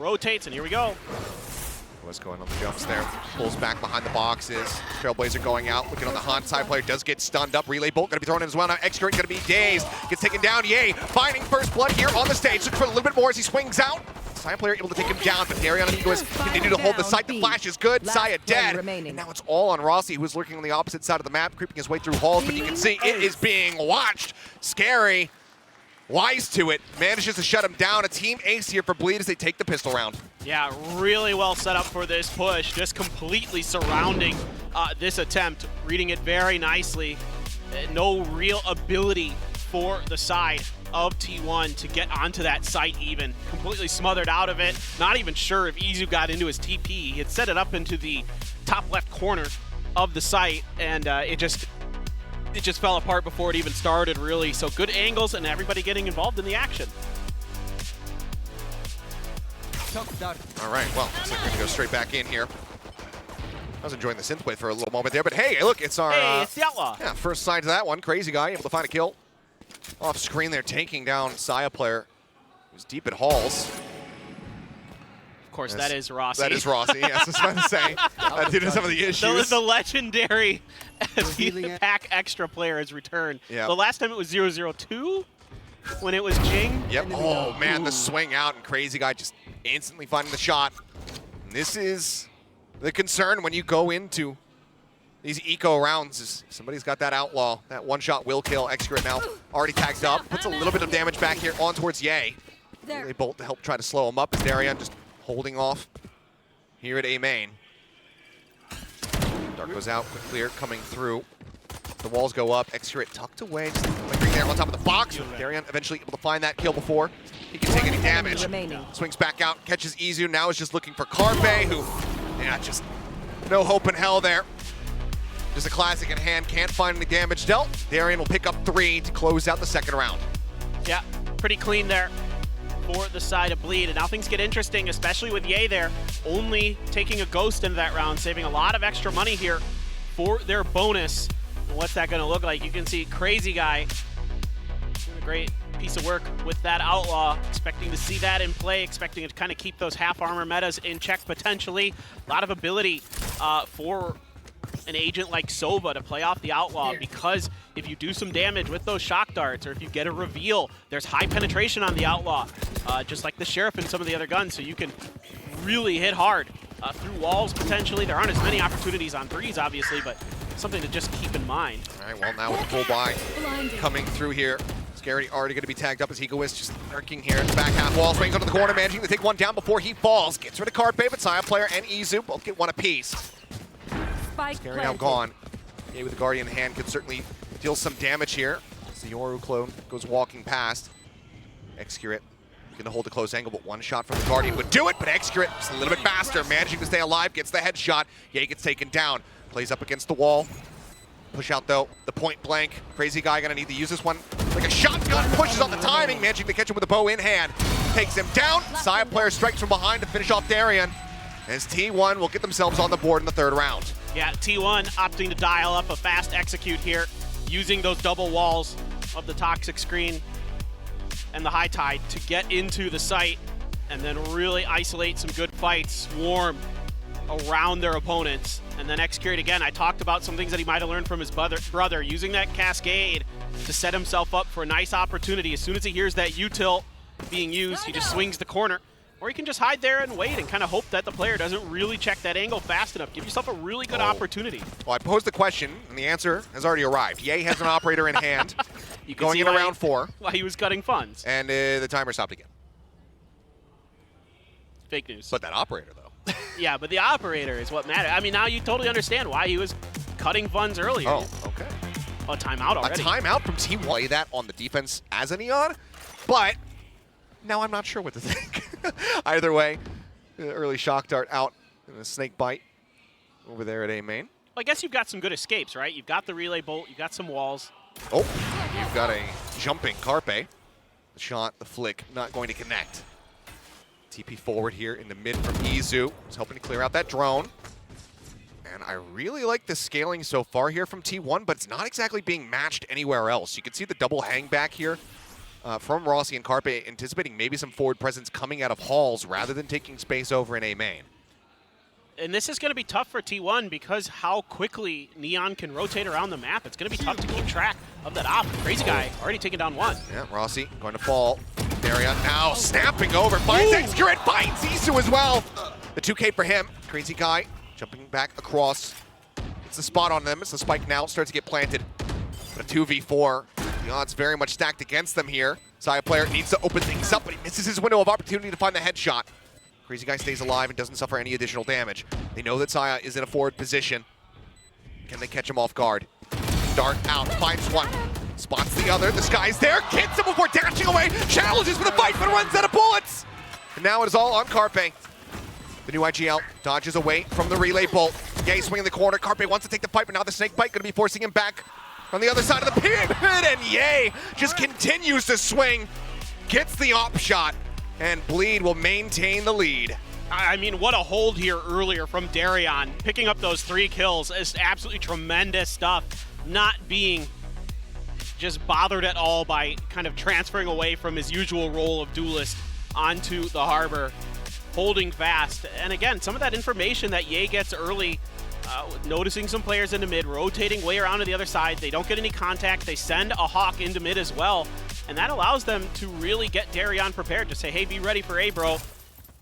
Rotates, and here we go. What's going on the jumps there? Pulls back behind the boxes. Trailblazer going out, looking on the hunt. Side player does get stunned up. Relay bolt gonna be thrown in as well. Now X-Current gonna be dazed. Gets taken down. Yay! Finding first blood here on the stage. Looks for a little bit more as he swings out. Side player able to take him down, but Darian and Egoist continue to hold the site. The flash is good. Saya dead. And now it's all on Rossi, who is lurking on the opposite side of the map, creeping his way through halls. But you can see it is being watched. Scary. Wise to it, manages to shut him down. A team ace here for Bleed as they take the pistol round. Yeah, really well set up for this push, just completely surrounding this attempt, reading it very nicely. No real ability for the side of T1 to get onto that site even. Completely smothered out of it. Not even sure if Izu got into his TP. He had set it up into the top left corner of the site, and it just fell apart before it even started, really. So good angles and everybody getting involved in the action. All right, well, looks like we're gonna go straight back in here. I was enjoying the synthwave for a little moment there, but hey, look, it's our it's the Outlaw. Yeah, first sight to that one. Crazy guy able to find a kill. Off screen there, taking down Saya player who's deep at halls. Of course, that is Rossi. That is Rossi, yes, I was about to say. Due to some of the issues. The legendary pack extra player has returned. Yep. The last time it was 0-0-2 when it was Jing. Yep. Oh, man, the swing out and Crazy Guy just instantly finding the shot. And this is the concern when you go into these eco rounds. Is somebody's got that Outlaw. That one-shot will kill. X-Current now already tagged up. Puts a little bit of damage back here on towards Ye. They bolt to help try to slow him up. As Darian just holding off here at A main. Dark goes out, quick clear coming through. The walls go up, X-Current tucked away, just lingering there on top of the box. Darian eventually able to find that kill before he can take any damage. Swings back out, catches Izu, now is just looking for Carpe, who, yeah, just no hope in hell there. Just a classic in hand, can't find any damage dealt. Darian will pick up 3 to close out the second round. Yeah, pretty clean there for the side of Bleed, and now things get interesting, especially with Ye there, only taking a ghost into that round, saving a lot of extra money here for their bonus. And what's that going to look like? You can see Crazy Guy doing a great piece of work with that Outlaw, expecting to see that in play, expecting to kind of keep those half armor metas in check potentially. A lot of ability for an agent like Sova to play off the Outlaw, because if you do some damage with those shock darts, or if you get a reveal, there's high penetration on the Outlaw, just like the Sheriff and some of the other guns, so you can really hit hard through walls potentially. There aren't as many opportunities on threes, obviously, but something to just keep in mind. All right, well, now with the full buy coming through here. Scary already going to be tagged up as Egoist just lurking here in the back half wall. Swings onto the corner, managing to take one down before he falls. Gets rid of Carpe, but Saya player and Izu both get one apiece. Scary now gone. Yeah, with the Guardian in hand, could certainly deal some damage here. As the Yoru clone goes walking past. X-Current going to hold a close angle, but one shot from the Guardian would do it, but X-Current just a little bit faster, managing to stay alive, gets the headshot. Ye gets taken down. Plays up against the wall. Push out though, the point blank. Crazy Guy gonna need to use this one like a shotgun, pushes on the timing, managing to catch him with a bow in hand. Takes him down, Saya player strikes from behind to finish off Darian, as T1 will get themselves on the board in the third round. Yeah, T1 opting to dial up a fast execute here, using those double walls of the toxic screen and the high tide to get into the site, and then really isolate some good fights, swarm around their opponents. And then X-Current again, I talked about some things that he might have learned from his brother, using that cascade to set himself up for a nice opportunity. As soon as he hears that util being used, he just swings the corner. Or he can just hide there and wait and kind of hope that the player doesn't really check that angle fast enough. Give yourself a really good opportunity. Well, I posed the question, and the answer has already arrived. Ye has an operator in hand, going into round 4. While he was cutting funds. And the timer stopped again. Fake news. But that operator, though. Yeah, but the operator is what matters. I mean, now you totally understand why he was cutting funds earlier. Oh, okay. Oh, timeout already. A timeout from Team Play that on the defense as a Neon, but now I'm not sure what to think. Either way, early shock dart out and a snake bite over there at A main. Well, I guess you've got some good escapes, right? You've got the relay bolt, you've got some walls. Oh, you've got a jumping Carpe. The shot, the flick, not going to connect. TP forward here in the mid from Izu. He's hoping to clear out that drone. And I really like the scaling so far here from T1, but it's not exactly being matched anywhere else. You can see the double hang back here from Rossi and Carpe, anticipating maybe some forward presence coming out of halls rather than taking space over in A main. And this is going to be tough for T1 because how quickly Neon can rotate around the map. It's going to be tough to keep track of that op. Crazy Guy already taking down one. Yeah, Rossi going to fall. Daria now snapping over, finds Excurrent, finds Isu as well. The 2K for him. Crazy Guy jumping back across. It's the spot on them. It's the spike now. Starts to get planted. But a 2v4. The odds very much stacked against them here. Saya player needs to open things up, but he misses his window of opportunity to find the headshot. Crazy Guy stays alive and doesn't suffer any additional damage. They know that Saya is in a forward position. Can they catch him off guard? Dart out, finds one. Spots the other, the Sky's there, gets him before dashing away, challenges for the fight, but runs out of bullets! And now it is all on Carpe. The new IGL dodges away from the relay bolt. Ye swinging the corner, Carpe wants to take the fight, but now the snake bite gonna be forcing him back on the other side of the pyramid, and Ye just continues to swing, gets the op shot, and Bleed will maintain the lead. I mean, what a hold here earlier from Darion. Picking up those 3 kills is absolutely tremendous stuff. Not being just bothered at all by kind of transferring away from his usual role of duelist onto the harbor, holding fast. And again, some of that information that Ye gets early, noticing some players into mid, rotating way around to the other side. They don't get any contact. They send a Hawk into mid as well. And that allows them to really get Darion prepared to say, hey, be ready for A, bro.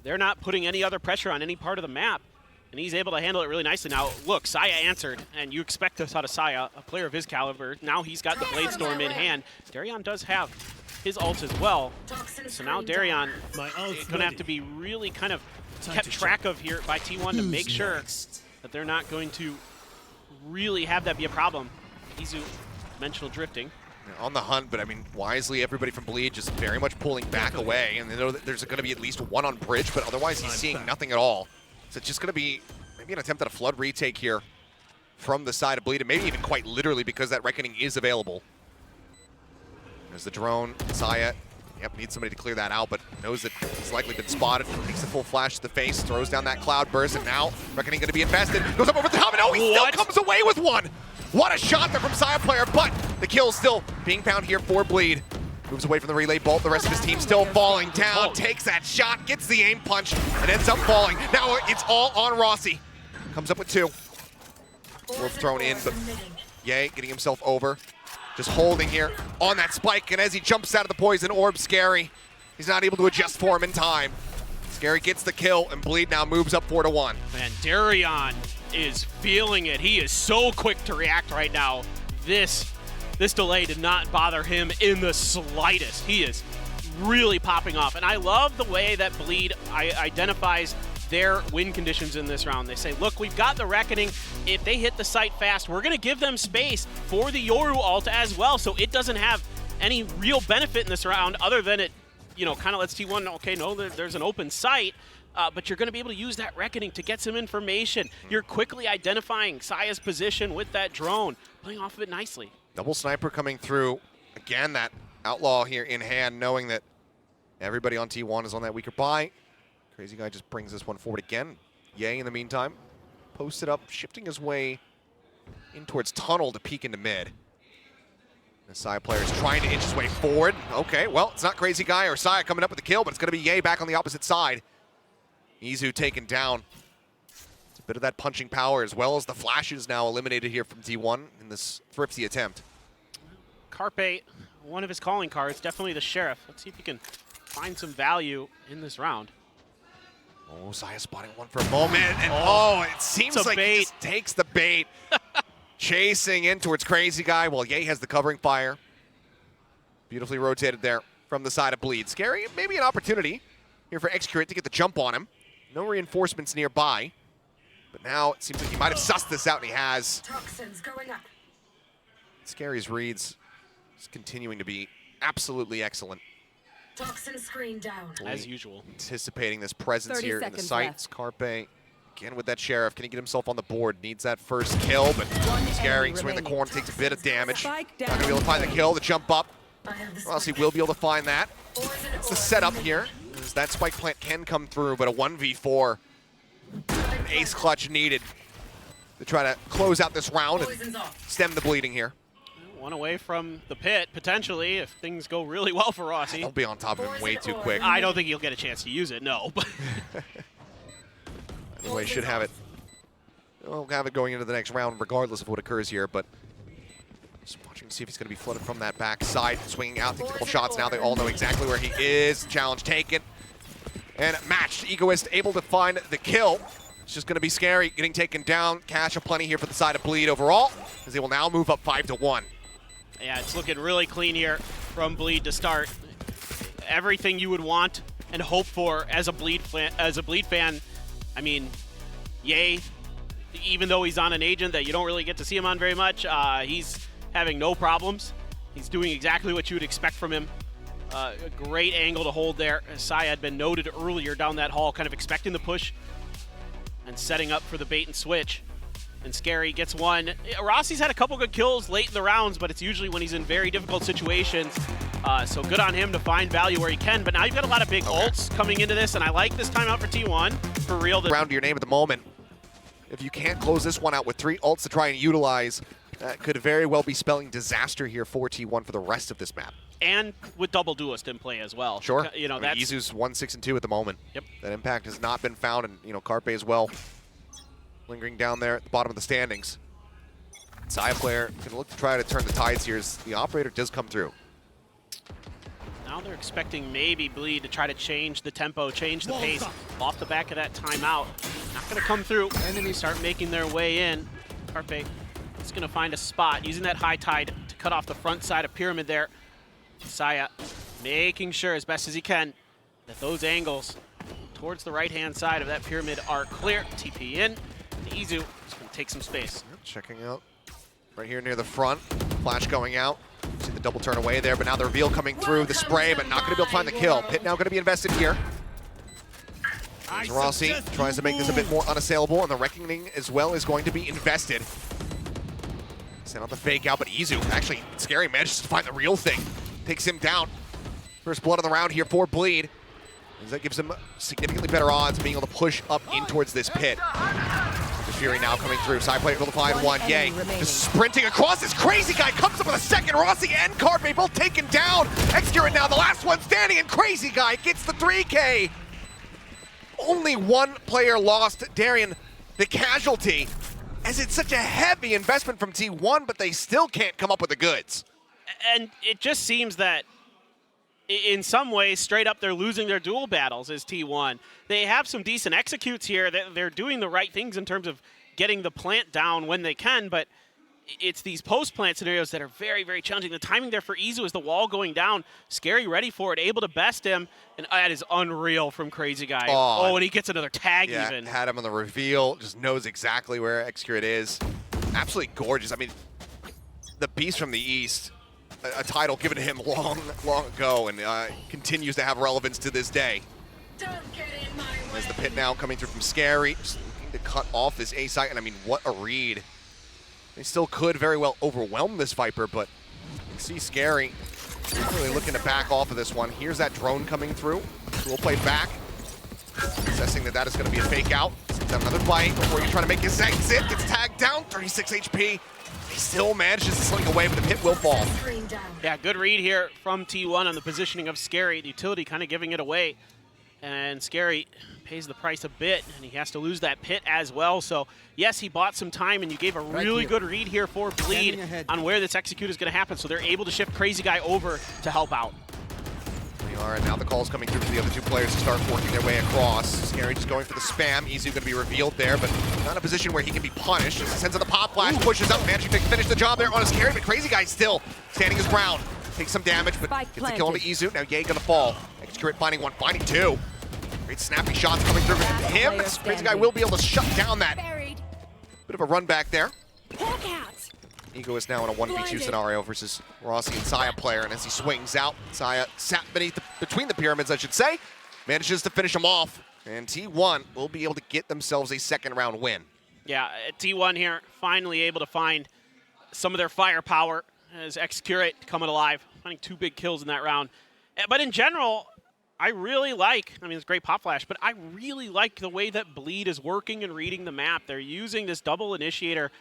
They're not putting any other pressure on any part of the map. And he's able to handle it really nicely. Now, look, Saya answered, and you expect this out of Saya, a player of his caliber. Now he's got the Blade Storm in hand. Darion does have his ult as well. So now Darion is going to have to be really kind of kept track of here by T1 to make sure that they're not going to really have that be a problem. Izu, dimensional drifting. On the hunt, but I mean, wisely, everybody from Bleed just very much pulling back away, and they know that there's going to be at least one on bridge, but otherwise he's seeing nothing at all. So it's just going to be maybe an attempt at a flood retake here from the side of Bleed, and maybe even quite literally because that Reckoning is available. There's the drone, Saya, needs somebody to clear that out, but knows that he's likely been spotted. Takes a full flash to the face, throws down that cloud burst, and now Reckoning going to be invested. Goes up over the top, and he still comes away with one! What a shot there from Saya player, but the kill still being found here for Bleed. Moves away from the relay bolt, the rest of his team still falling down, takes that shot, gets the aim punch, and ends up falling. Now it's all on Rossi. Comes up with 2. Wolf thrown in, but Ye getting himself over. Just holding here on that spike, and as he jumps out of the poison orb, Scary, he's not able to adjust for him in time. Scary gets the kill, and Bleed now moves up 4-1. Man, Darion is feeling it. He is so quick to react right now. This delay did not bother him in the slightest. He is really popping off. And I love the way that Bleed identifies their win conditions in this round. They say, look, we've got the Reckoning. If they hit the site fast, we're going to give them space for the Yoru ult as well, so it doesn't have any real benefit in this round other than it, kind of lets T1 know, okay, no, there's an open site. But you're going to be able to use that Reckoning to get some information. You're quickly identifying Saya's position with that drone, playing off of it nicely. Double sniper coming through. Again, that Outlaw here in hand, knowing that everybody on T1 is on that weaker buy. Crazy Guy just brings this one forward again. Ye, in the meantime, posted up, shifting his way in towards tunnel to peek into mid. The Saya player is trying to inch his way forward. Okay, well, it's not Crazy Guy or Saya coming up with the kill, but it's going to be Ye back on the opposite side. Izu taken down. It's a bit of that punching power as well as the flashes now eliminated here from T1 in this thrifty attempt. Carpe, one of his calling cards, definitely the Sheriff. Let's see if he can find some value in this round. Oh, Saya spotting one for a moment, and it seems like he just takes the bait. Chasing in towards Crazy Guy while Ye has the covering fire. Beautifully rotated there from the side of Bleed. Scary, maybe an opportunity here for Excurrent to get the jump on him. No reinforcements nearby. But now it seems like he might have sussed this out, and he has. Toxins going up. Scary's reads is continuing to be absolutely excellent. Toxin screen down. As usual. Anticipating this presence here in the sights. Carpe, again with that Sheriff. Can he get himself on the board? Needs that first kill, but Scary swinging the corner, takes a bit of damage. Not going to be able to find the kill, the jump up. Well, he will be able to find that. It's the setup here. That spike plant can come through, but a 1v4. An ace clutch needed to try to close out this round and stem the bleeding here. one away from the pit, potentially, if things go really well for Rossi. They'll be on top of him way too quick. I don't think he'll get a chance to use it, no. Anyway, should have it. We'll have it going into the next round regardless of what occurs here, but just watching to see if he's going to be flooded from that backside, swinging out, takes a couple shots. Now they all know exactly where he is. Challenge taken. And matched. Egoist able to find the kill. It's just going to be scary getting taken down. Cash aplenty here for the side of Bleed overall, as they will now move up 5-1. Yeah, it's looking really clean here from Bleed to start. Everything you would want and hope for as a Bleed fan. I mean, Yay, even though he's on an agent that you don't really get to see him on very much, he's having no problems. He's doing exactly what you would expect from him. A great angle to hold there. Saya had been noted earlier down that hall, kind of expecting the push and setting up for the bait and switch. And Scary gets one. Rossi's had a couple good kills late in the rounds, but it's usually when he's in very difficult situations. So good on him to find value where he can. But now you've got a lot of big ults coming into this, and I like this timeout for T1. For real. Round to your name at the moment. If you can't close this one out with 3 ults to try and utilize, that could very well be spelling disaster here for T1 for the rest of this map. And with double duelist in play as well. Sure. You know, that's Izu's 1-6-2 at the moment. Yep. That impact has not been found, and you know, Carpe as well, lingering down there at the bottom of the standings. Saya player can look to try to turn the tides here as the operator does come through. Now they're expecting maybe Bleed to try to change the tempo, change the pace off the back of that timeout. Not going to come through. Enemies start making their way in. Carpe is going to find a spot, using that high tide to cut off the front side of Pyramid there. Saya making sure as best as he can that those angles towards the right-hand side of that Pyramid are clear. TP in. And Izu is going to take some space. Checking out right here near the front. Flash going out. See the double turn away there, but now the reveal coming through. The spray, but not going to be able to find the kill. Pit now going to be invested here. As Rossi tries to make this a bit more unassailable, and the Reckoning as well is going to be invested. Send out the fake out, but Izu, actually, Scary manages to find the real thing. Takes him down. First blood of the round here for Bleed. As that gives him significantly better odds of being able to push up in towards this pit. The Fury now coming through. Side player able to find one. Yay. Just sprinting across. This crazy guy comes up with a second. Rossi and Carpe both taken down. Execute now, the last one standing, and Crazy Guy gets the 3K. Only one player lost, Darian, the casualty, as it's such a heavy investment from T1, but they still can't come up with the goods. And it just seems that in some ways, straight up, they're losing their duel battles as T1. They have some decent executes here. They're doing the right things in terms of getting the plant down when they can, but it's these post-plant scenarios that are very, very challenging. The timing there for Izu is the wall going down. Scary ready for it, able to best him, and that is unreal from Crazy Guy. Oh, and he gets another tag even. Had him on the reveal, just knows exactly where Execute is. Absolutely gorgeous. I mean, the Beast from the East, a title given to him long, long ago, and continues to have relevance to this day. Don't get in my way. As the pit now coming through from Scary, just looking to cut off this A site, and I mean, what a read. They still could very well overwhelm this Viper, but you see Scary really looking to back off of this one. Here's that drone coming through. We'll play back, assessing that is going to be a fake out. Another bite before you're trying to make his exit. Gets tagged down, 36 HP. He still manages to slink away, but the pit will fall. Yeah, good read here from T1 on the positioning of Scary. The utility kind of giving it away. And Scary pays the price a bit, and he has to lose that pit as well. So, yes, he bought some time, and you gave a really good read here for Bleed on where this execute is going to happen. So they're able to shift Crazy Guy over to help out. We are, and now the call's coming through for the other two players to start working their way across. Scary just going for the spam. Izu going to be revealed there, but not in a position where he can be punished. Just sends out the pop flash, pushes up, managing to finish the job there on a Scary, but Crazy Guy still standing his ground. Takes some damage, but gets the kill onto Izu. Now Ye gonna fall. Execute finding one, finding two. Great snappy shots coming through from him. Crazy Guy will be able to shut down that. Bit of a run back there. Ego is now in a 1v2 scenario versus Rossi and Saya player, and as he swings out, Saya sat between the pyramids, I should say, manages to finish him off, and T1 will be able to get themselves a second round win. Yeah, T1 here finally able to find some of their firepower as Execurate coming alive, finding 2 big kills in that round. But in general, I really like, I mean, it's great pop flash, but I really like the way that Bleed is working and reading the map. They're using this double initiator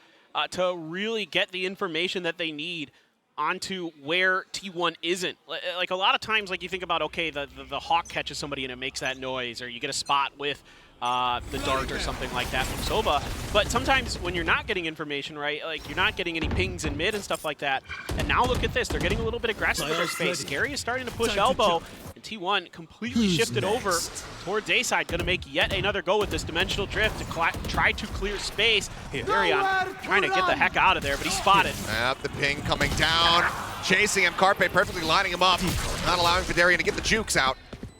to really get the information that they need onto where T1 isn't. Like a lot of times, like you think about, okay, the Hawk catches somebody and it makes that noise, or you get a spot with the dart or something like that from Sova. But sometimes when you're not getting information, right, like you're not getting any pings in mid and stuff like that. And now look at this, they're getting a little bit aggressive with their space. Scary is starting to push elbow, and T1 completely shifted over towards A side, going to make yet another go with this dimensional drift to try to clear space. Darion trying to get the heck out of there, but he's spotted. The ping coming down, chasing him. Carpe perfectly lining him up, not allowing for Darion to get the jukes out.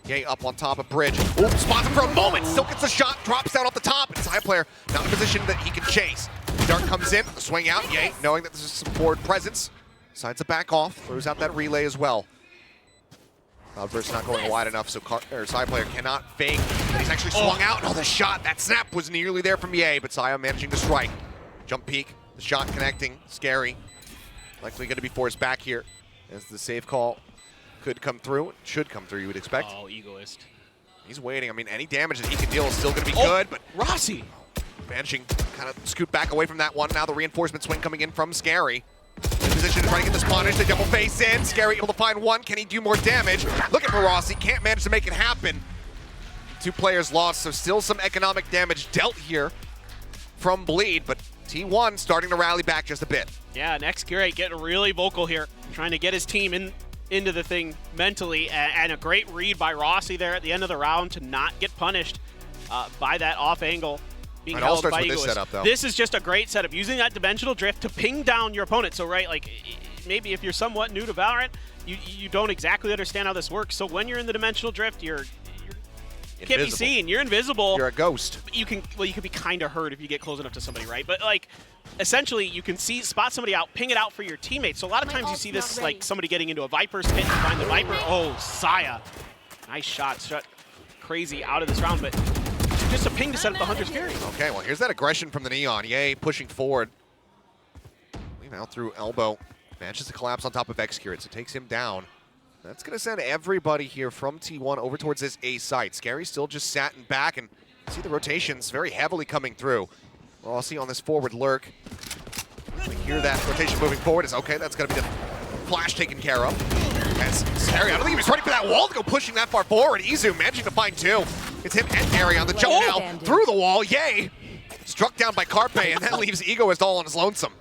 Yay up on top of bridge. Ooh, spots him for a moment, still gets a shot, drops down off the top. It's a high player, not in a position that he can chase. Dart comes in, swing out, Yay, knowing that this is some forward presence. Decides to back off, throws out that relay as well. Cloudburst not going wide enough, so side player cannot fake. He's actually swung out. Oh, the shot, that snap was nearly there from Yay, but Saya managing to strike. Jump peek, the shot connecting, Scary. Likely going to be forced back here as the save call could come through, should come through, you would expect. Oh, Egoist. He's waiting. I mean, any damage that he can deal is still going to be good, but Rossi managing kind of scoot back away from that one. Now the reinforcement swing coming in from Scary. In position to try to get the spawnage, they double face in. Scary able to find one. Can he do more damage? Looking for Rossi, can't manage to make it happen. 2 players lost, so still some economic damage dealt here from Bleed, but T1 starting to rally back just a bit. Yeah, and Scary getting really vocal here, trying to get his team into the thing mentally, and a great read by Rossi there at the end of the round to not get punished by that off angle being held by Egoist. This setup, though. This is just a great setup, using that dimensional drift to ping down your opponent. So right, like maybe if you're somewhat new to Valorant, you don't exactly understand how this works. So when you're in the dimensional drift, you can't be seen. You're invisible. You're a ghost. You can be kind of hurt if you get close enough to somebody, right? But like, essentially, you can spot somebody out, ping it out for your teammates. So a lot of times you see this like somebody getting into a Viper's pit and find the Viper. Oh, Saya, nice shot, shot crazy out of this round, but just a ping to set up the Hunter's carry. Okay, well here's that aggression from the Neon. Yay, pushing forward. Now through elbow, manages to collapse on top of Xcurate, so takes him down. That's going to send everybody here from T1 over towards this A site. Scary still just sat in back, and see the rotations very heavily coming through. Rossi on this forward lurk. We hear that rotation moving forward is okay. That's going to be the flash taken care of. As Scary, I don't think he was ready for that wall to go pushing that far forward. Izu managing to find 2. It's him and Gary on the jump now through the wall. Yay! Struck down by Carpe, and that leaves Egoist all on his lonesome.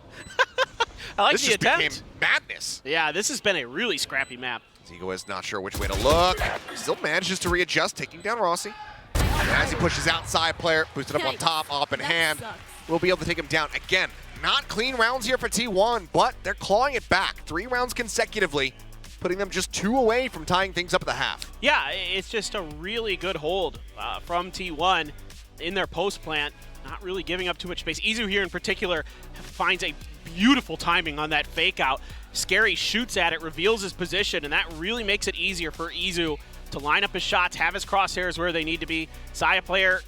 I like this the attempt. Became madness. Yeah, this has been a really scrappy map. Egoist not sure which way to look. Still manages to readjust, taking down Rossi. And as he pushes outside player, boosted up on top, up in hand, we'll be able to take him down again. Not clean rounds here for T1, but they're clawing it back. 3 rounds consecutively, putting them just 2 away from tying things up at the half. Yeah, it's just a really good hold from T1 in their post plant, not really giving up too much space. Izu here in particular finds a beautiful timing on that fake out. Scary shoots at it, reveals his position, and that really makes it easier for Izu to line up his shots, have his crosshairs where they need to be. Saya player,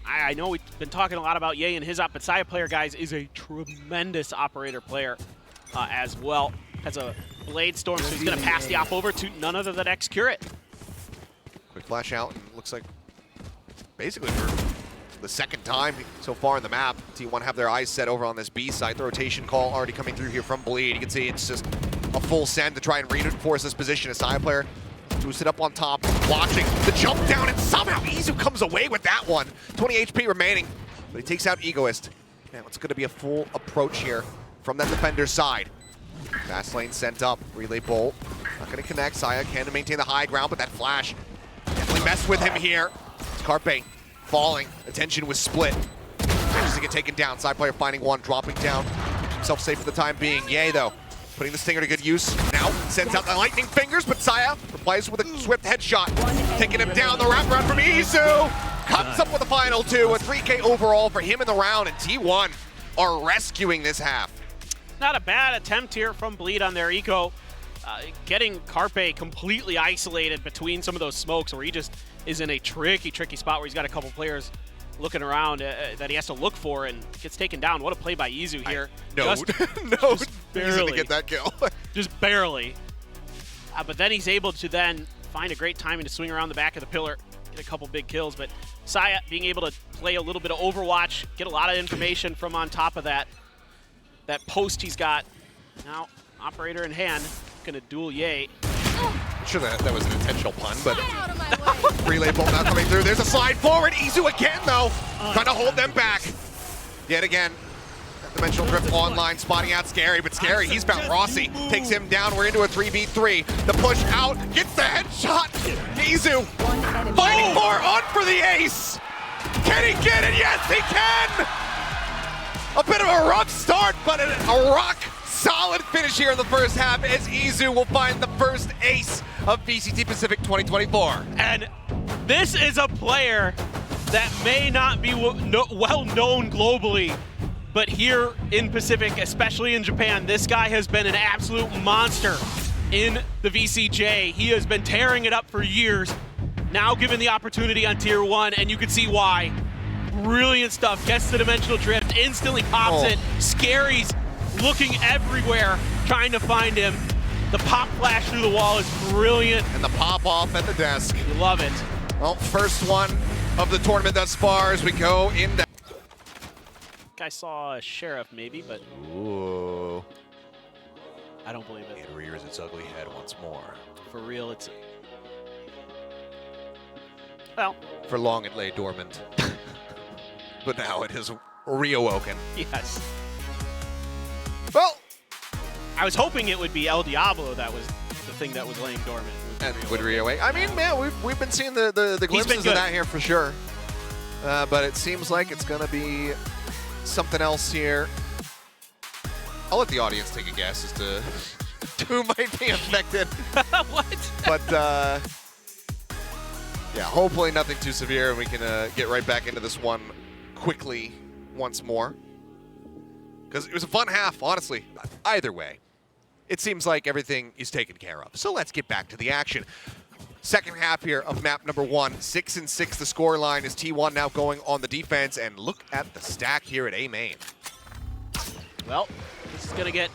I know we've been talking a lot about Ye and his op, but Saya player, guys, is a tremendous operator player as well. Has a Blade Storm, so he's going to pass the op over to none other than Xcurate. Quick flash out, and looks like basically for the second time so far in the map, T1 have their eyes set over on this B site. The rotation call already coming through here from Bleed. You can see it's just a full send to try and reinforce this position. A Saya player boosted up on top, watching the jump down, and somehow Izu comes away with that one. 20 HP remaining, but he takes out Egoist. Now it's going to be a full approach here from that defender's side. Fast lane sent up, relay bolt. Not going to connect. Saya can maintain the high ground, but that flash definitely messed with him here. It's Carpe falling. Attention was split. Manages to get taken down. Side player finding one, dropping down. Keeps himself safe for the time being. Yay, though. Putting the Stinger to good use. Now sends out the lightning fingers, but Saya replies with a swift headshot. Taking him down. The wraparound from Izu. Comes up with the final 2. A 3K overall for him in the round, and T1 are rescuing this half. Not a bad attempt here from Bleed on their eco. Getting Carpe completely isolated between some of those smokes where he just is in a tricky spot where he's got a couple players looking around that he has to look for and gets taken down. What a play by Izu here. No barely to get that kill. Just barely. But then he's able to then find a great timing to swing around the back of the pillar, get a couple big kills. But Saya being able to play a little bit of Overwatch, get a lot of information from on top of that post he's got. Now Operator in hand, gonna duel Ye. I'm sure that was an intentional pun, but relay bolt now coming through. There's a slide forward. Izu again, though, trying to hold them back. Yet again, that dimensional drift online, spotting out Scary, but Scary, he's found Rossi, takes him down. We're into a 3v3. The push out, gets the headshot. Izu fighting on for the ace. Can he get it? Yes, he can. A bit of a rough start, but a rock solid finish here in the first half as Izu will find the first ace of VCT Pacific 2024. And this is a player that may not be well known globally, but here in Pacific, especially in Japan, this guy has been an absolute monster in the VCJ. He has been tearing it up for years. Now given the opportunity on Tier 1, and you can see why. Brilliant stuff, gets the dimensional drift, instantly pops it. Scary's looking everywhere, trying to find him. The pop flash through the wall is brilliant. And the pop off at the desk. You love it. Well, first one of the tournament thus far as we go into... I saw a Sheriff maybe, but Ooh. I don't believe it. It rears its ugly head once more. For real, it's... Well. For long it lay dormant. But now it is reawoken. Yes. Well, I was hoping it would be El Diablo that was the thing that was laying dormant. and would reawake. I mean, man, we've been seeing the glimpses of that here for sure. But it seems like it's gonna be something else here. I'll let the audience take a guess as to who might be affected. What? But yeah, hopefully nothing too severe, and we can get right back into this one quickly once more. Because it was a fun half, honestly. Either way, it seems like everything is taken care of. So let's get back to the action. Second half here of map number 1. 6-6 the score line is T1 now going on the defense. And look at the stack here at A main. Well, this is going to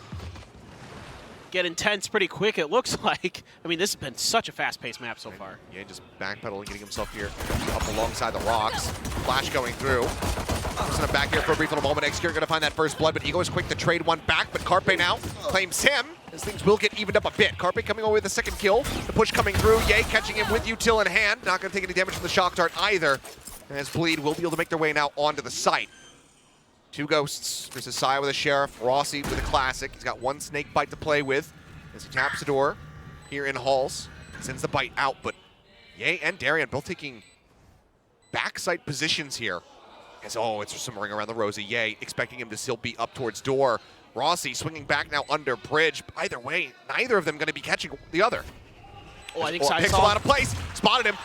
get intense pretty quick, it looks like. I mean, this has been such a fast-paced map so far. Yeah, just backpedaling, getting himself here up alongside the rocks. Flash going through. Listen up back here for a brief little moment. Execure going to find that first blood, but Ego is quick to trade one back, but Carpe now claims him as things will get evened up a bit. Carpe coming away with the second kill. The push coming through. Ye catching him with util in hand. Not going to take any damage from the shock dart either. As Bleed will be able to make their way now onto the site. Two ghosts versus Saya with a sheriff. Rossi with a classic. He's got one snake bite to play with as he taps the door here in Halls. Sends the bite out, but Ye and Darian both taking backside positions here. As, it's some ring around the rosy. Ye expecting him to still be up towards door. Rossi swinging back now under bridge. Either way, neither of them going to be catching the other. Oh, I think Pixel out of place. Spotted him.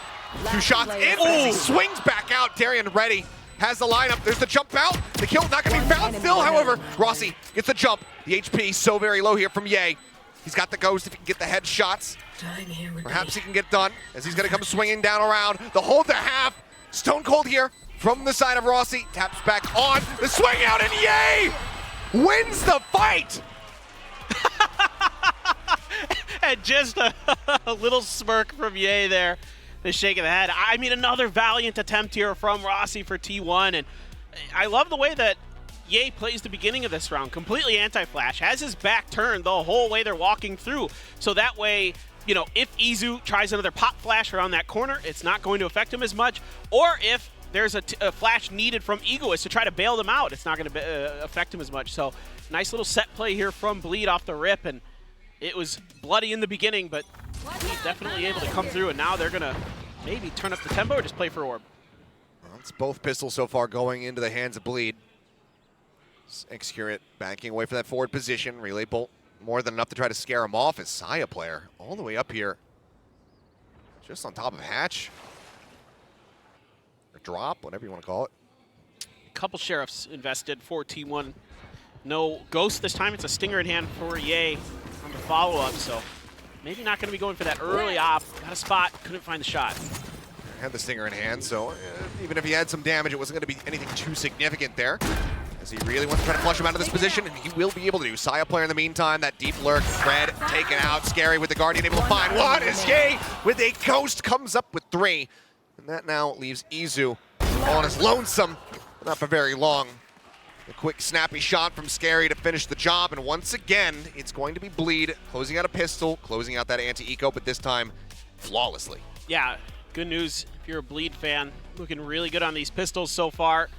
Two shots in, but as he swings back out, Darian ready. Has the lineup. There's the jump out. The kill not going to be found still, however. Rossi gets the jump. The HP so very low here from Ye. He's got the ghost if he can get the headshots. Perhaps he can get done as he's going to come swinging down around. The hold to half. Stone Cold here from the side of Rossi. Taps back on. The swing out and Ye wins the fight. And just a little smirk from Ye there. The shake of the head. I mean, another valiant attempt here from Rossi for T1. And I love the way that Ye plays the beginning of this round. Completely anti-flash. Has his back turned the whole way they're walking through. So that way, you know, if Izu tries another pop flash around that corner, it's not going to affect him as much. Or if there's a flash needed from Egoist to try to bail them out, it's not going to affect him as much. So nice little set play here from Bleed off the rip. And it was bloody in the beginning, but he's definitely able to come through. And now they're going to maybe turn up the tempo or just play for orb. Well, it's both pistols so far going into the hands of Bleed. Execure it, backing away from that forward position. Relay bolt more than enough to try to scare him off as Saya player all the way up here. Just on top of Hatch. Or drop, whatever you want to call it. A couple sheriffs invested for T1. No ghost this time. It's a stinger in hand for Ye on the follow-up, so maybe not going to be going for that early op. Got a spot, couldn't find the shot. Had the stinger in hand, so even if he had some damage, it wasn't going to be anything too significant there. As he really wants to try to flush him out of this position, and he will be able to do. Saya player in the meantime, that deep lurk, Red taken out, Scary with the Guardian able to find one, as Ye with a ghost comes up with 3. And that now leaves Izu on his lonesome, but not for very long. A quick snappy shot from Scary to finish the job, and once again, it's going to be Bleed closing out a pistol, closing out that anti-eco, but this time flawlessly. Yeah, good news if you're a Bleed fan. Looking really good on these pistols so far.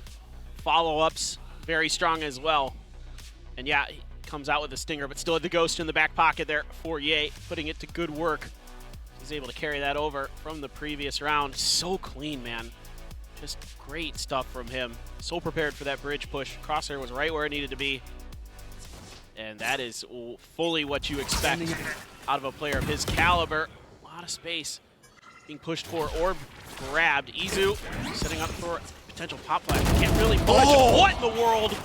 Follow-ups, very strong as well. And yeah, he comes out with a stinger, but still had the Ghost in the back pocket there for Ye, putting it to good work. He's able to carry that over from the previous round. So clean, man. Just great stuff from him. So prepared for that bridge push. Crosshair was right where it needed to be. And that is fully what you expect out of a player of his caliber. A lot of space being pushed for or grabbed. Izu setting up for potential pop flash. Can't really budge. Oh! What in the world?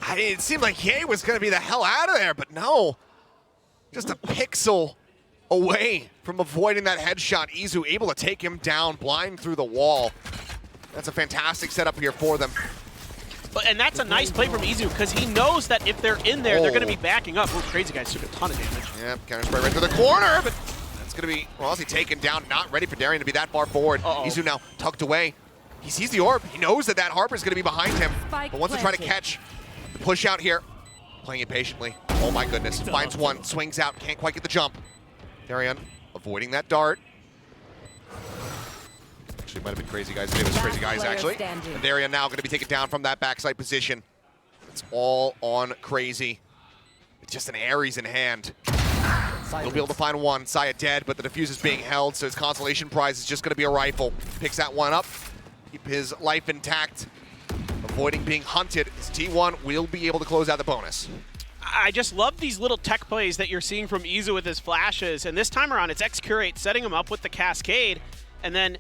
It seemed like Ye was going to be the hell out of there, but no. Just a pixel away from avoiding that headshot. Izu able to take him down, blind through the wall. That's a fantastic setup here for them. And that's a nice play from Izu, because he knows that if they're in there, they're going to be backing up. Ooh, Crazy Guys took a ton of damage. Yeah, counter spray right to the corner, but that's going to be, well, he taken down, not ready for Darian to be that far forward. Izu now tucked away. He sees the orb. He knows that Harper's going to be behind him, but wants to try to catch the push out here. Playing it patiently. Oh my goodness. Finds one, swings out, can't quite get the jump. Darian avoiding that dart. Actually, it might have been Crazy Guys. It was Crazy Guys, actually. And Darian now going to be taken down from that backside position. It's all on Crazy. It's just an Ares in hand. He'll be able to find one. Saya dead, but the defuse is being held, so his consolation prize is just going to be a rifle. Picks that one up. Keep his life intact. Avoiding being hunted. His T1 will be able to close out the bonus. I just love these little tech plays that you're seeing from Izu with his flashes. And this time around, it's X-Curate setting him up with the Cascade. And then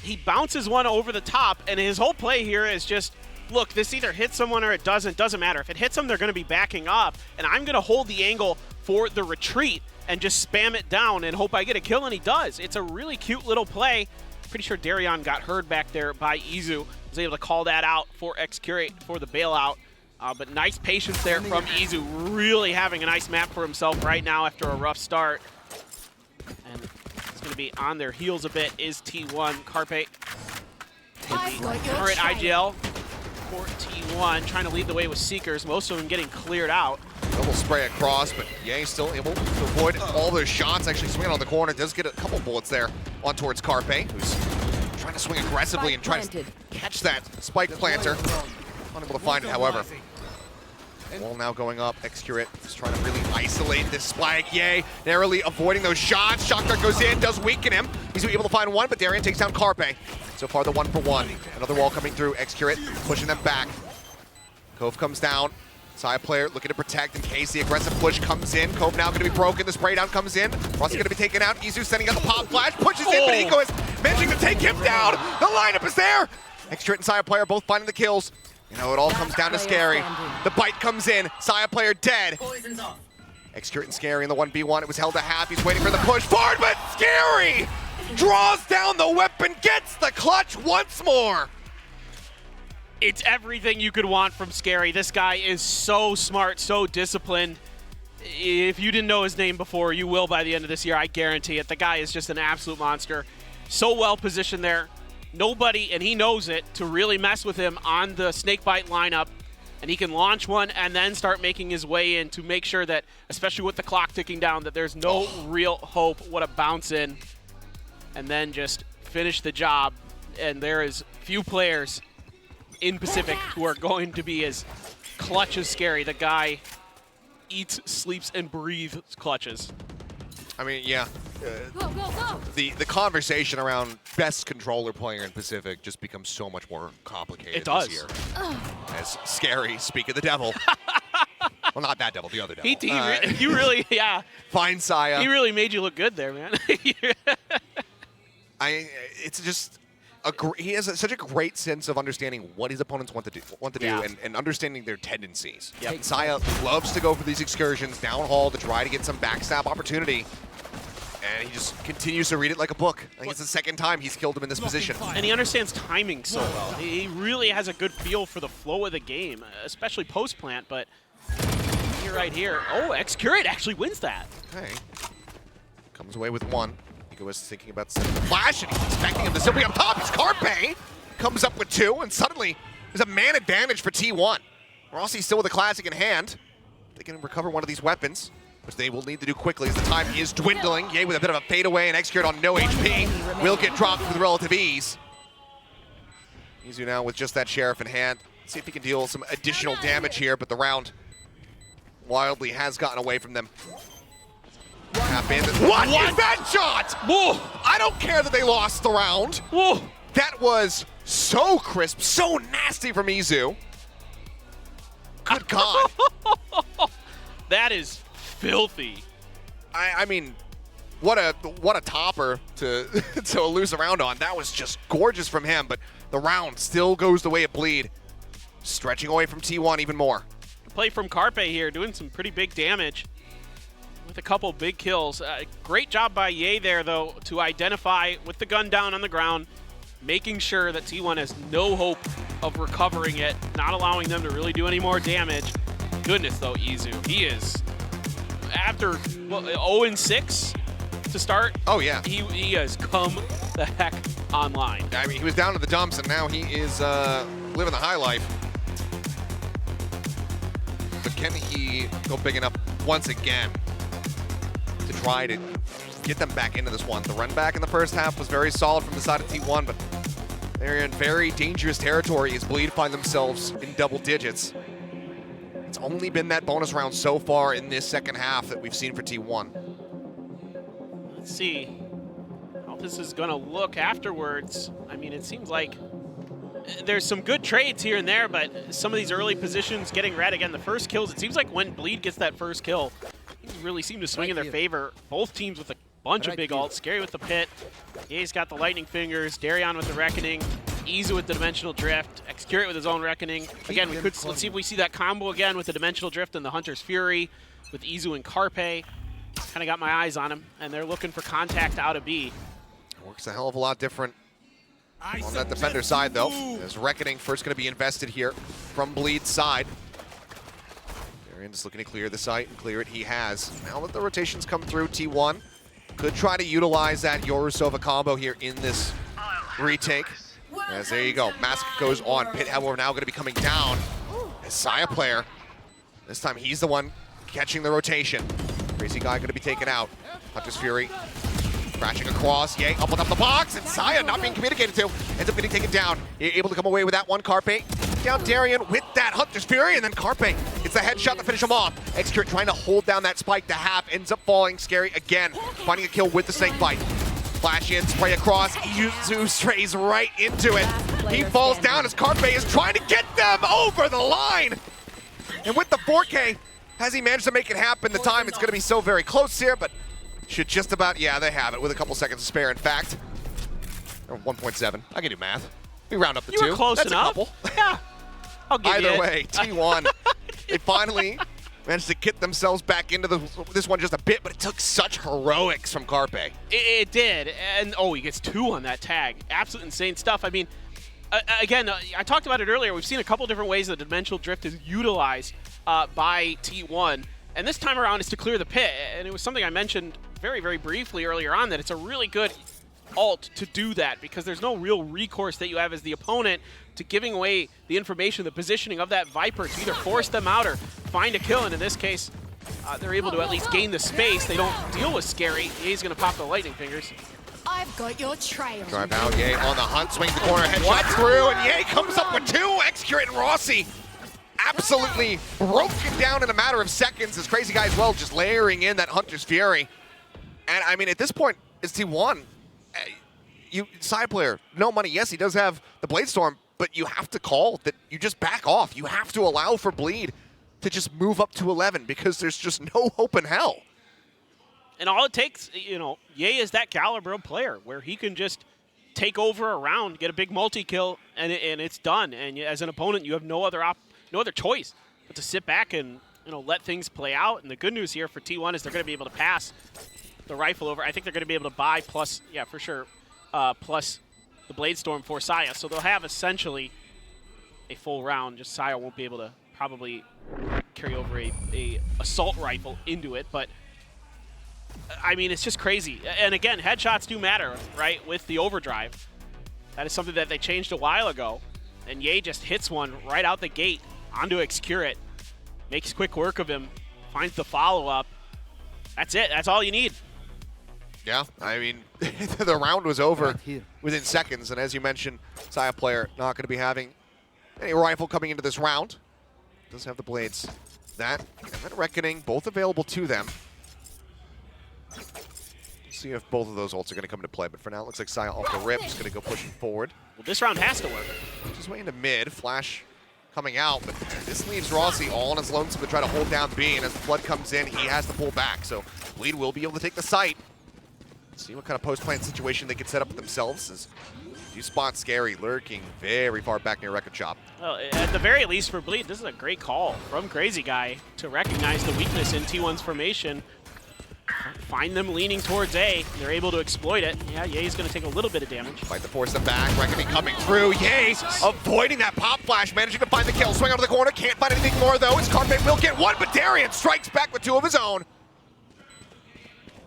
he bounces one over the top. And his whole play here is just, look, this either hits someone or it doesn't. Doesn't matter. If it hits them, they're going to be backing up. And I'm going to hold the angle for the retreat and just spam it down and hope I get a kill. And he does. It's a really cute little play. Pretty sure Darian got heard back there by Izu. Was able to call that out for X-Curate for the bailout. But nice patience there from Izu, really having a nice map for himself right now after a rough start. And it's going to be on their heels a bit is T1. Carpe, current IGL for T1, trying to lead the way with Seekers, most of them getting cleared out. Double spray across, but Ye still able to avoid all those shots. Actually swinging on the corner, does get a couple bullets there on towards Carpe, who's trying to swing aggressively and try to catch that spike planter. Unable to find it, however. Wall now going up. X-Curate is trying to really isolate this spike. Ye narrowly avoiding those shots. Shock dart goes in, does weaken him. He's able to find one, but Darian takes down Carpe. So far, the 1-for-1. Another wall coming through. X-Curate pushing them back. Cove comes down. Side player looking to protect in case the aggressive push comes in. Cove now going to be broken. The spray down comes in. Rossi going to be taken out. Izu sending out the pop flash. Pushes in, but Eco is managing to take him down. The lineup is there. X-Curate and Side player both finding the kills. You know, it all comes down to Scary. The bite comes in. Saya player dead. X-Curate and Scary in the 1v1. It was held to half. He's waiting for the push forward, but Scary draws down the weapon, gets the clutch once more. It's everything you could want from Scary. This guy is so smart, so disciplined. If you didn't know his name before, you will by the end of this year. I guarantee it. The guy is just an absolute monster. So well positioned there. Nobody, and he knows it, to really mess with him on the Snakebite lineup. And he can launch one and then start making his way in to make sure that, especially with the clock ticking down, that there's no real hope. What a bounce in. And then just finish the job. And there is few players in Pacific who are going to be as clutch as Scary. The guy eats, sleeps, and breathes clutches. I mean, yeah. The conversation around best controller player in Pacific just becomes so much more complicated this year. As Scary, speak of the devil. Well, not that devil, the other devil. He really, yeah. Fine Saya. He really made you look good there, man. It's just he has such a great sense of understanding what his opponents want to do, and understanding their tendencies. Yep. Saya loves to go for these excursions down hall to try to get some backstab opportunity. And he just continues to read it like a book. I think it's the second time he's killed him in this position. And he understands timing so well. He really has a good feel for the flow of the game, especially post-plant, but here, right here. Oh, X-Curate actually wins that. Okay. Comes away with one. Eco was thinking about sending the flash, and he's expecting him to still be up top. It's Carpe. Comes up with two, and suddenly there's a man advantage for T1. Rossi's still with a classic in hand. They can recover one of these weapons, which they will need to do quickly as the time is dwindling. Ye with a bit of a fadeaway and Execute on no HP will get dropped with relative ease. Izu now with just that Sheriff in hand. See if he can deal some additional damage here, but the round wildly has gotten away from them. What? That shot! Whoa! I don't care that they lost the round. Whoa! That was so crisp, so nasty from Izu. Good God. That is filthy. I mean, what a topper to to lose a round on. That was just gorgeous from him, but the round still goes the way of Bleed. Stretching away from T1 even more. Play from Carpe here, doing some pretty big damage with a couple big kills. Great job by Ye there, though, to identify with the gun down on the ground, making sure that T1 has no hope of recovering it, not allowing them to really do any more damage. Goodness, though, Izu. He is, after 0-6 to start, oh yeah, he has come the heck online. I mean, he was down to the dumps, and now he is living the high life. But can he go big enough once again to try to get them back into this one? The run back in the first half was very solid from the side of T1, but they're in very dangerous territory as Bleed find themselves in double digits. It's only been that bonus round so far in this second half that we've seen for T1. Let's see how this is going to look afterwards. I mean, it seems like there's some good trades here and there, but some of these early positions getting red. Again, the first kills, it seems like when Bleed gets that first kill, things really seem to swing in their favor. Both teams with a bunch of big ults. Scary with the pit. Ye's got the lightning fingers. Darion with the reckoning. Izu with the dimensional drift. Execute with his own reckoning. Again, let's see if we see that combo again with the dimensional drift and the Hunter's Fury with Izu and Carpe. Kind of got my eyes on him, and they're looking for contact out of B. Works a hell of a lot different on that defender side, though. As Reckoning first going to be invested here from Bleed's side. Darion just looking to clear the site, and clear it he has. Now that the rotations come through, T1 could try to utilize that Yorosova combo here in this retake. As there you go, Mask goes on. Pit, however, now going to be coming down. As Saya player, this time he's the one catching the rotation. Crazy guy going to be taken out. Hunter's Fury crashing across. Ye up the box, and Saya not being communicated to. Ends up getting taken down. Able to come away with that one. Carpe down Darion with that Hunter's Fury, and then Carpe gets the headshot to finish him off. Execute trying to hold down that spike to half. Ends up falling. Scary again. Finding a kill with the snake bite. Flash in, spray across. Izu strays right into it. He falls down as Carpe is trying to get them over the line. And with the 4K, has he managed to make it happen? The time it's going to be so very close here, but should just about, yeah, they have it with a couple seconds to spare, in fact. Or 1.7. I can do math. We round up the two. You were close That's enough. A couple. Yeah. I'll give you Either it. way, T1, they finally managed to get themselves back into this one just a bit, but it took such heroics from Carpe. It did. And, oh, he gets 2 on that tag. Absolute insane stuff. I mean, again, I talked about it earlier. We've seen a couple different ways that dimensional drift is utilized by T1. And this time around is to clear the pit. And it was something I mentioned very, very briefly earlier on, that it's a really good ult to do that, because there's no real recourse that you have as the opponent to giving away the information, the positioning of that Viper to either force them out or find a kill. And in this case, they're able to at least gain the space. They don't deal with Scary. Ye's going to pop the lightning fingers. I've got your trail. Drive out, Ye on the hunt, swings the corner, headshot through, and Ye comes up with 2. Execute and Rossi absolutely broken down in a matter of seconds. This crazy guy as well, just layering in that Hunter's Fury. And I mean, at this point, it's T1. Side player, no money. Yes, he does have the Bladestorm, but you have to call that you just back off. You have to allow for Bleed to just move up to 11, because there's just no hope in hell. And all it takes, you know, Ye is that caliber of player where he can just take over a round, get a big multi-kill, and it's done. And as an opponent, you have no other choice but to sit back and, you know, let things play out. And the good news here for T1 is they're going to be able to pass the rifle over. I think they're going to be able to buy plus, yeah, for sure, plus the Bladestorm for Saya. So they'll have essentially a full round. Just Saya won't be able to probably carry over a assault rifle into it. But, I mean, it's just crazy. And again, headshots do matter, right, with the overdrive. That is something that they changed a while ago. And Ye just hits one right out the gate onto Excurate. Makes quick work of him, finds the follow-up. That's it, that's all you need. Yeah, I mean, the round was over within seconds, and as you mentioned, Saya player not going to be having any rifle coming into this round. Does have the blades. That and then Reckoning, both available to them. See if both of those ults are going to come into play, but for now it looks like Saya off the rip is going to go pushing forward. Well, this round has to work. Just way into mid, Flash coming out, but this leaves Rossi all on his lonesome to try to hold down B, and as the flood comes in, he has to pull back, so Bleed will be able to take the site. See what kind of post-plant situation they can set up for themselves, as you spot Scary lurking very far back near Record Shop. Well, at the very least for Bleed, this is a great call from Crazy Guy to recognize the weakness in T1's formation. Find them leaning towards A. They're able to exploit it. Yeah, Ye's going to take a little bit of damage. Fight to force them back. Reckoning coming through. Ye avoiding that pop flash, managing to find the kill. Swing out of the corner. Can't find anything more, though. His Carpe will get one, but Darian strikes back with two of his own.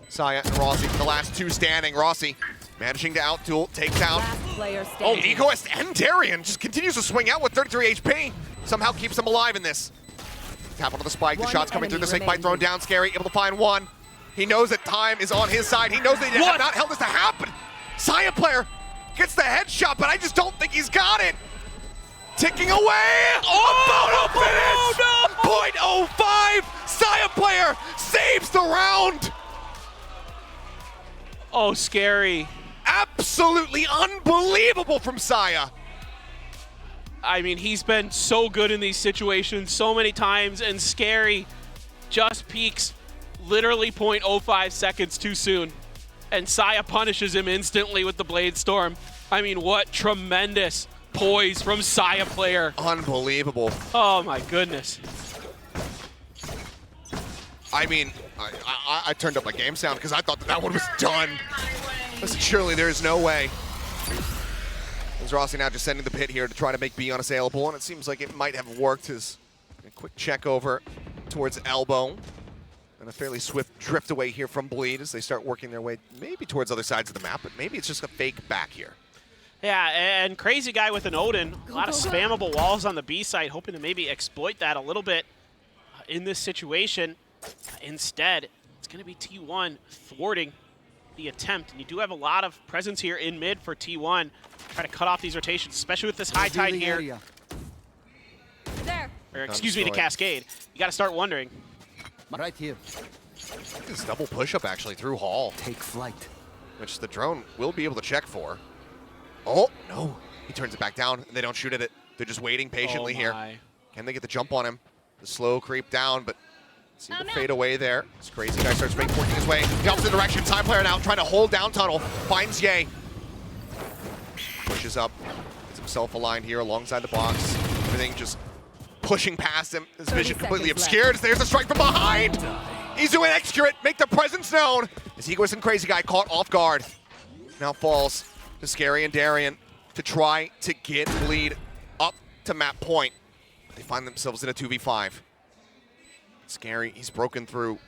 Saya and Rossi, the last two standing. Rossi managing to out-duel, takes out. Oh, Egoist and Darian just continues to swing out with 33 HP. Somehow keeps them alive in this. Tap onto the spike. The shot's coming through. The snake bite thrown down. Scary, able to find one. He knows that time is on his side. He knows that he have not held this to happen. Saya player gets the headshot, but I just don't think he's got it. Ticking away. Oh, finish. No. 0.05. Saya player saves the round. Oh, Scary. Absolutely unbelievable from Saya. I mean, he's been so good in these situations so many times, and Scary just peaks literally 0.05 seconds too soon. And Saya punishes him instantly with the Blade Storm. I mean, what tremendous poise from Saya player. Unbelievable. Oh my goodness. I mean, I turned up my game sound because I thought that one was done. Listen, surely there is no way. As Rossi now just sending the pit here to try to make B unassailable, and it seems like it might have worked. His a quick check over towards elbow. And a fairly swift drift away here from Bleed as they start working their way maybe towards other sides of the map, but maybe it's just a fake back here. Yeah, and Crazy Guy with an Odin. A lot of spammable walls on the B side, hoping to maybe exploit that a little bit in this situation. Instead, it's going to be T1 thwarting the attempt. And you do have a lot of presence here in mid for T1. Try to cut off these rotations, especially with this high tide here. There. Or excuse me, the Cascade. You got to start wondering. Right here. This double push-up actually through Hall. Take flight. Which the drone will be able to check for. Oh, no. He turns it back down, and they don't shoot at it. They're just waiting patiently here. Can they get the jump on him? The slow creep down, but see the fade away there. This Crazy Guy starts working his way. The opposite direction. Time player now trying to hold down tunnel. Finds Ye. Pushes up. Gets himself aligned here alongside the box. Everything just pushing past him. His vision completely obscured. There's a strike from behind. Izu and Excurate make their presence known. As Egoist and Crazy Guy caught off guard. Now falls to Scary and Darian to try to get Bleed up to map point. But they find themselves in a 2v5. Scary, he's broken through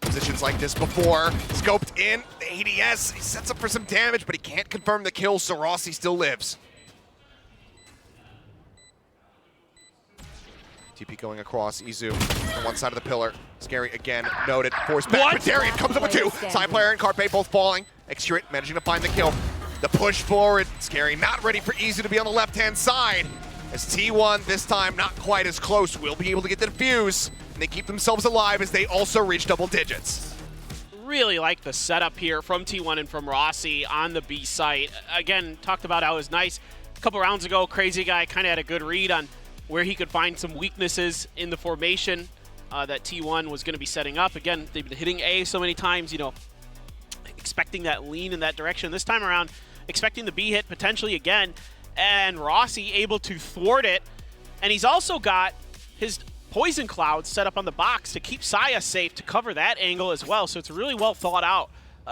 positions like this before. Scoped in, the ADS, he sets up for some damage, but he can't confirm the kill, so Rossi still lives. TP going across, Izu on one side of the pillar. Scary again, noted, forced back, but Darian comes up with two. Side player and Carpe both falling. Excurate managing to find the kill. The push forward, Scary not ready for Izu to be on the left-hand side. As T1, this time not quite as close, will be able to get the defuse. And they keep themselves alive as they also reach double digits. Really like the setup here from T1 and from Rossi on the B site. Again, talked about how it was nice. A couple rounds ago, Crazy Guy kind of had a good read on where he could find some weaknesses in the formation that T1 was going to be setting up. Again, they've been hitting A so many times, you know, expecting that lean in that direction. This time around, expecting the B hit potentially again, and Rossi able to thwart it. And he's also got his Poison Cloud set up on the box to keep Saya safe to cover that angle as well. So it's really well thought out,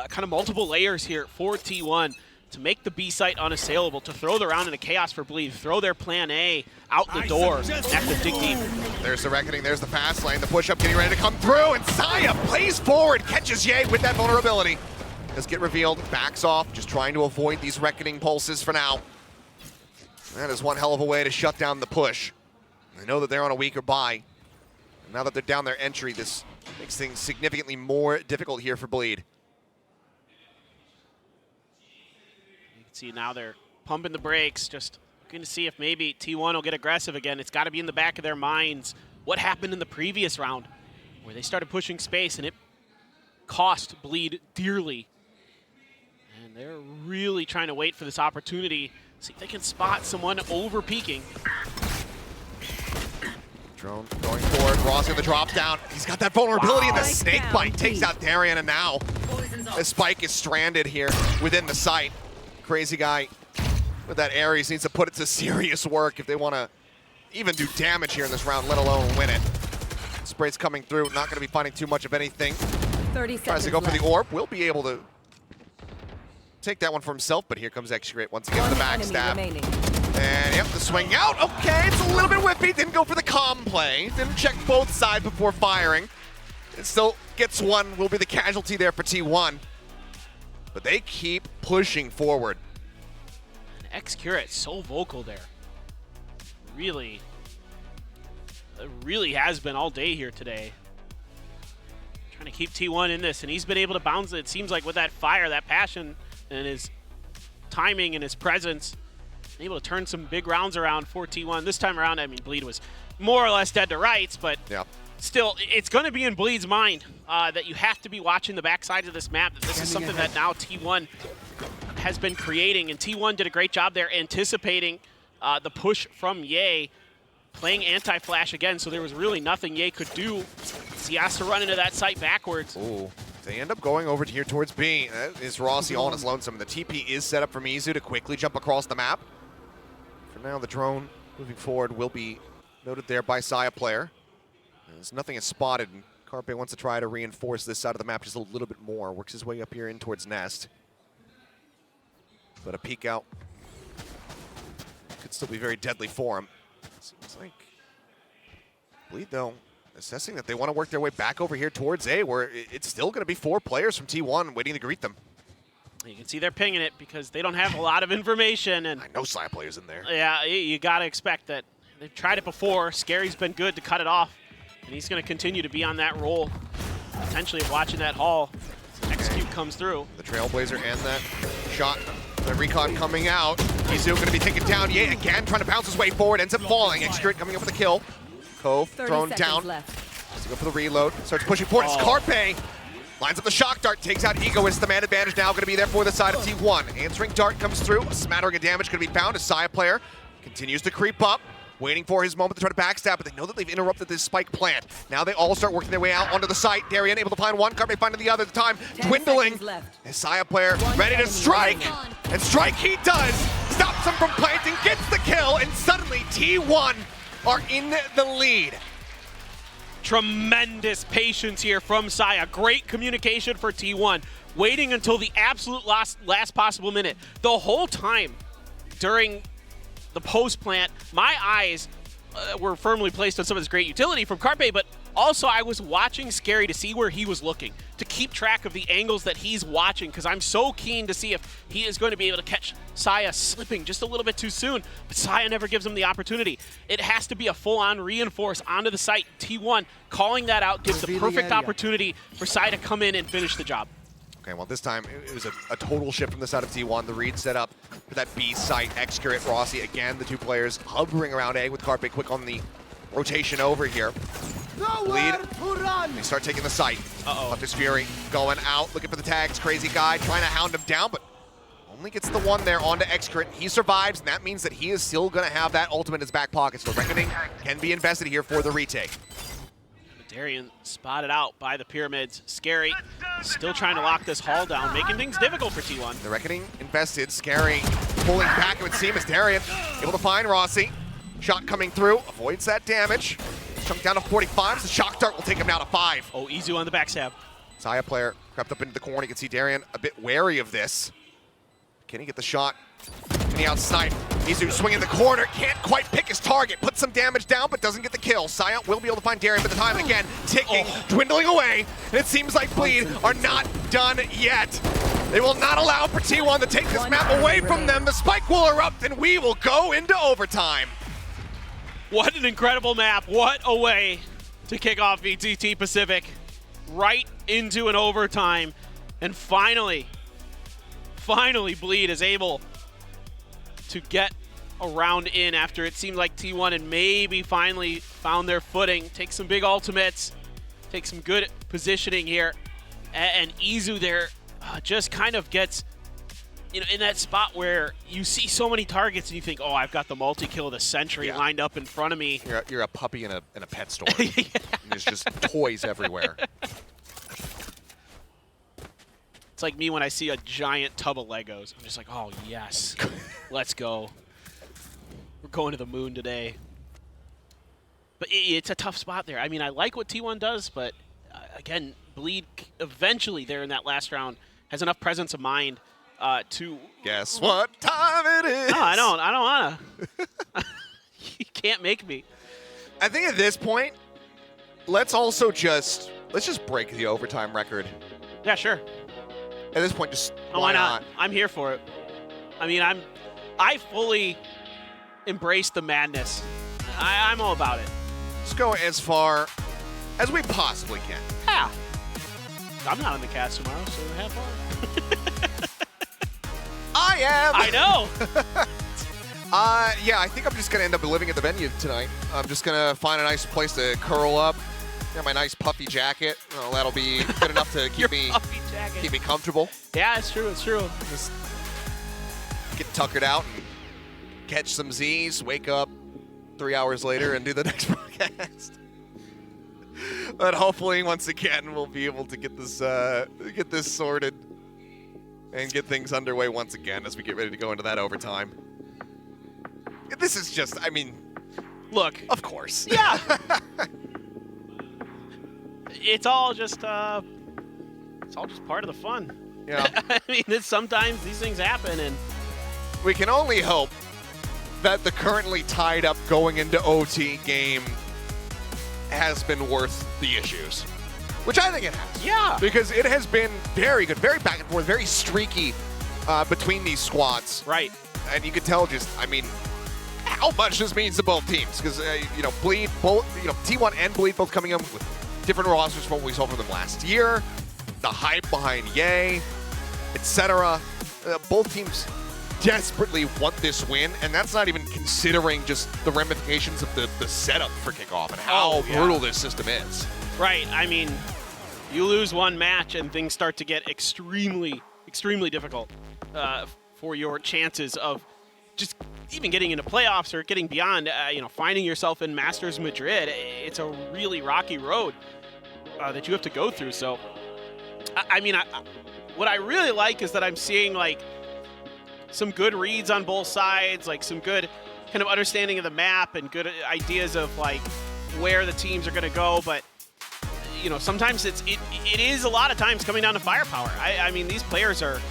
kind of multiple layers here for T1 to make the B site unassailable, to throw the round into chaos for Bleed, throw their plan A out the door, and have to dig deep. There's the Reckoning, there's the fast lane, the push-up getting ready to come through, and Saya plays forward, catches Ye with that vulnerability. Does get revealed, backs off, just trying to avoid these Reckoning pulses for now. That is one hell of a way to shut down the push. They know that they're on a weaker bye. And now that they're down their entry, this makes things significantly more difficult here for Bleed. You can see now they're pumping the brakes, just looking to see if maybe T1 will get aggressive again. It's got to be in the back of their minds what happened in the previous round where they started pushing space and it cost Bleed dearly. And they're really trying to wait for this opportunity, see if they can spot someone over peaking. Drone going forward, Rossi on the drop down. He's got that vulnerability in the snake bite. Takes out Darian, and now the spike is stranded here within the site. Crazy guy with that Ares needs to put it to serious work if they want to even do damage here in this round, let alone win it. Spray's coming through, not going to be finding too much of anything. 30 seconds Tries to go for left. the orb, will be able to take that one for himself, but here comes X-Great once again with the backstab. And yep, the swing out. Okay, it's a little bit whippy. Didn't go for the calm play. Didn't check both sides before firing. It still gets one. Will be the casualty there for T1. But they keep pushing forward. X-Curate so vocal there. Really has been all day here today. Trying to keep T1 in this, and he's been able to bounce it. It seems like with that fire, that passion, and his timing and his presence, able to turn some big rounds around for T1. This time around, I mean, Bleed was more or less dead to rights, but still, it's going to be in Bleed's mind that you have to be watching the backside of this map, that this is something that now T1 has been creating, and T1 did a great job there anticipating the push from Ye, playing anti-flash again, so there was really nothing Ye could do. So he has to run into that site backwards. Ooh. They end up going over here towards B. That is Rossi all on his lonesome. The TP is set up for Mizu to quickly jump across the map. For now, the drone moving forward will be noted there by Saya player. As nothing is spotted, and Carpe wants to try to reinforce this side of the map just a little bit more. Works his way up here in towards Nest. But a peek out could still be very deadly for him. Seems like Bleed, though, assessing that they want to work their way back over here towards A, where it's still going to be 4 players from T1 waiting to greet them. You can see they're pinging it because they don't have a lot of information. And I know Saya players in there. Yeah, you got to expect that. They've tried it before. Scary's been good to cut it off, and he's going to continue to be on that roll, potentially of watching that haul. Execute comes through. The Trailblazer and that shot, the recon coming out. Izu going to be taken down. Ye again trying to bounce his way forward, ends up falling. X-Great coming up with a kill. Cove thrown down. Has to go for the reload. Starts pushing forward. It's Carpe. Lines up the shock dart, takes out Egoist. The man advantage now going to be there for the side of T1. Answering dart comes through. A smattering of damage going to be found. A Saya player continues to creep up, waiting for his moment to try to backstab, but they know that they've interrupted this spike plant. Now they all start working their way out onto the site. Darian able to find one, Carpe finding the other. The time dwindling. A Saya player ready to strike, and strike he does. Stops him from planting, gets the kill, and suddenly T1 are in the lead. Tremendous patience here from Saya. Great communication for T1. Waiting until the absolute last possible minute. The whole time during the post plant, my eyes were firmly placed on some of this great utility from Carpe, but also I was watching Scary to see where he was looking, to keep track of the angles that he's watching, because I'm so keen to see if he is going to be able to catch Saya slipping just a little bit too soon, but Saya never gives him the opportunity. It has to be a full-on reinforce onto the site. T1 calling that out gives the perfect opportunity for Saya to come in and finish the job. Okay, well, this time it was a total shift from the side of T1. The read set up for that B site. X-Curate, Rossi, again, the two players hovering around A with Carpe quick on the rotation over here. Bleed. They start taking the site. Leftis Fury going out, looking for the tags. Crazy guy trying to hound him down, but only gets the one there onto X-Curate. He survives, and that means that he is still going to have that ultimate in his back pocket. So Reckoning can be invested here for the retake. Darian spotted out by the Pyramids. Scary still trying to lock this haul down, making things difficult for T1. The Reckoning invested. Scary pulling back, it would seem, as Darian able to find Rossi. Shot coming through, avoids that damage. Chunked down to 45, so the shock dart will take him down to 5. Oh, Izu on the backstab. Saya player crept up into the corner. You can see Darian a bit wary of this. Can he get the shot? Can he outsnipe? Izu swinging the corner, can't quite pick his target. Puts some damage down, but doesn't get the kill. Saya will be able to find Darian, but the time again ticking, dwindling away. And it seems like Bleed are not done yet. They will not allow for T1 to take this map away from them. The spike will erupt, and we will go into overtime. What an incredible map. What a way to kick off VTT Pacific right into an overtime. And finally, Bleed is able to get a round in after it seemed like T1 had maybe finally found their footing. Take some big ultimates, take some good positioning here. And Izu there just kind of gets in that spot where you see so many targets and you think, oh, I've got the multi-kill of the century lined up in front of me. You're a puppy in a pet store. And there's just toys everywhere. It's like me when I see a giant tub of Legos. I'm just like, oh, yes. Let's go. We're going to the moon today. But it's a tough spot there. I mean, I like what T1 does, but again, Bleed eventually there in that last round has enough presence of mind to... Guess what time it is? No, I don't want to. You can't make me. I think at this point, let's just break the overtime record. Yeah, sure. At this point, just why not? I'm here for it. I mean, I fully embrace the madness. I'm all about it. Let's go as far as we possibly can. Yeah. I'm not on the cast tomorrow, so have fun. I am. I know. Yeah, I think I'm just going to end up living at the venue tonight. I'm just going to find a nice place to curl up. Got my nice puffy jacket. Well, that'll be good enough to keep me comfortable. Yeah, it's true. It's true. Just get tuckered out and catch some Z's, wake up 3 hours later and do the next broadcast. But hopefully, once again, we'll be able to get this sorted and get things underway once again as we get ready to go into that overtime. This is just, I mean, look, of course. Yeah. It's all just part of the fun. Yeah. I mean, sometimes these things happen, and we can only hope that the currently tied up going into OT game has been worth the issues, which I think it has. Yeah. Because it has been very good, very back and forth, very streaky between these squads. Right. And you could tell just, I mean, how much this means to both teams. Because, Bleed, both, T1 and Bleed both coming in with different rosters from what we saw from them last year. The hype behind Ye, etc. Both teams desperately want this win, and that's not even considering just the ramifications of the setup for Kickoff and how brutal this system is. Right. I mean, you lose one match and things start to get extremely, extremely difficult for your chances of just even getting into playoffs or getting beyond, finding yourself in Masters Madrid. It's a really rocky road that you have to go through. So, I mean, what I really like is that I'm seeing, like, some good reads on both sides, like some good kind of understanding of the map and good ideas of, like, where the teams are going to go. But, sometimes it is a lot of times coming down to firepower. I mean, these players are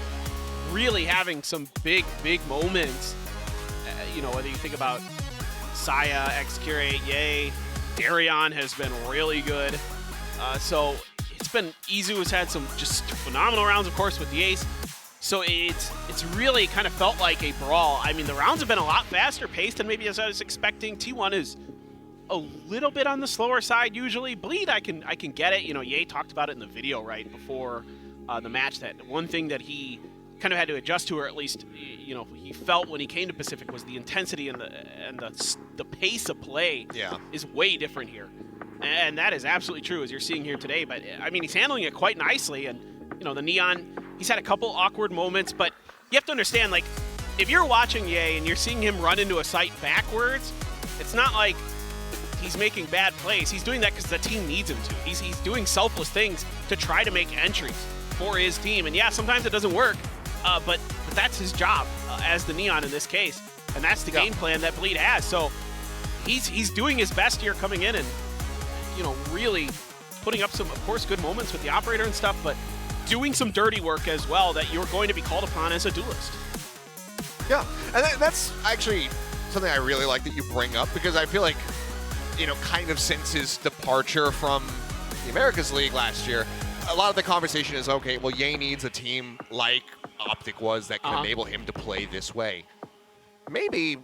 really having some big, big moments. Whether you think about Saya, X-Curate, Ye, Darion has been really good. So it's been, Izu has had some just phenomenal rounds, of course, with the Ace. So it's really kind of felt like a brawl. I mean, the rounds have been a lot faster paced than maybe as I was expecting. T1 is a little bit on the slower side usually. Bleed, I can get it. Ye talked about it in the video right before the match, that one thing that he kind of had to adjust to, or at least he felt when he came to Pacific, was the intensity and the pace of play is way different here. And that is absolutely true, as you're seeing here today. But I mean, he's handling it quite nicely, and the Neon, he's had a couple awkward moments, but you have to understand, like, if you're watching Ye and you're seeing him run into a site backwards, it's not like he's making bad plays. He's doing that because the team needs him to. He's doing selfless things to try to make entries for his team. And yeah, sometimes it doesn't work, but that's his job as the Neon in this case. And that's the game plan that Bleed has. So he's doing his best here coming in and, really putting up some, of course, good moments with the operator and stuff, but doing some dirty work as well that you're going to be called upon as a duelist. Yeah, and that's actually something I really like that you bring up, because I feel like, kind of since his departure from the Americas League last year, a lot of the conversation is, okay, well, Ye needs a team like Optic was that can enable him to play this way. Maybe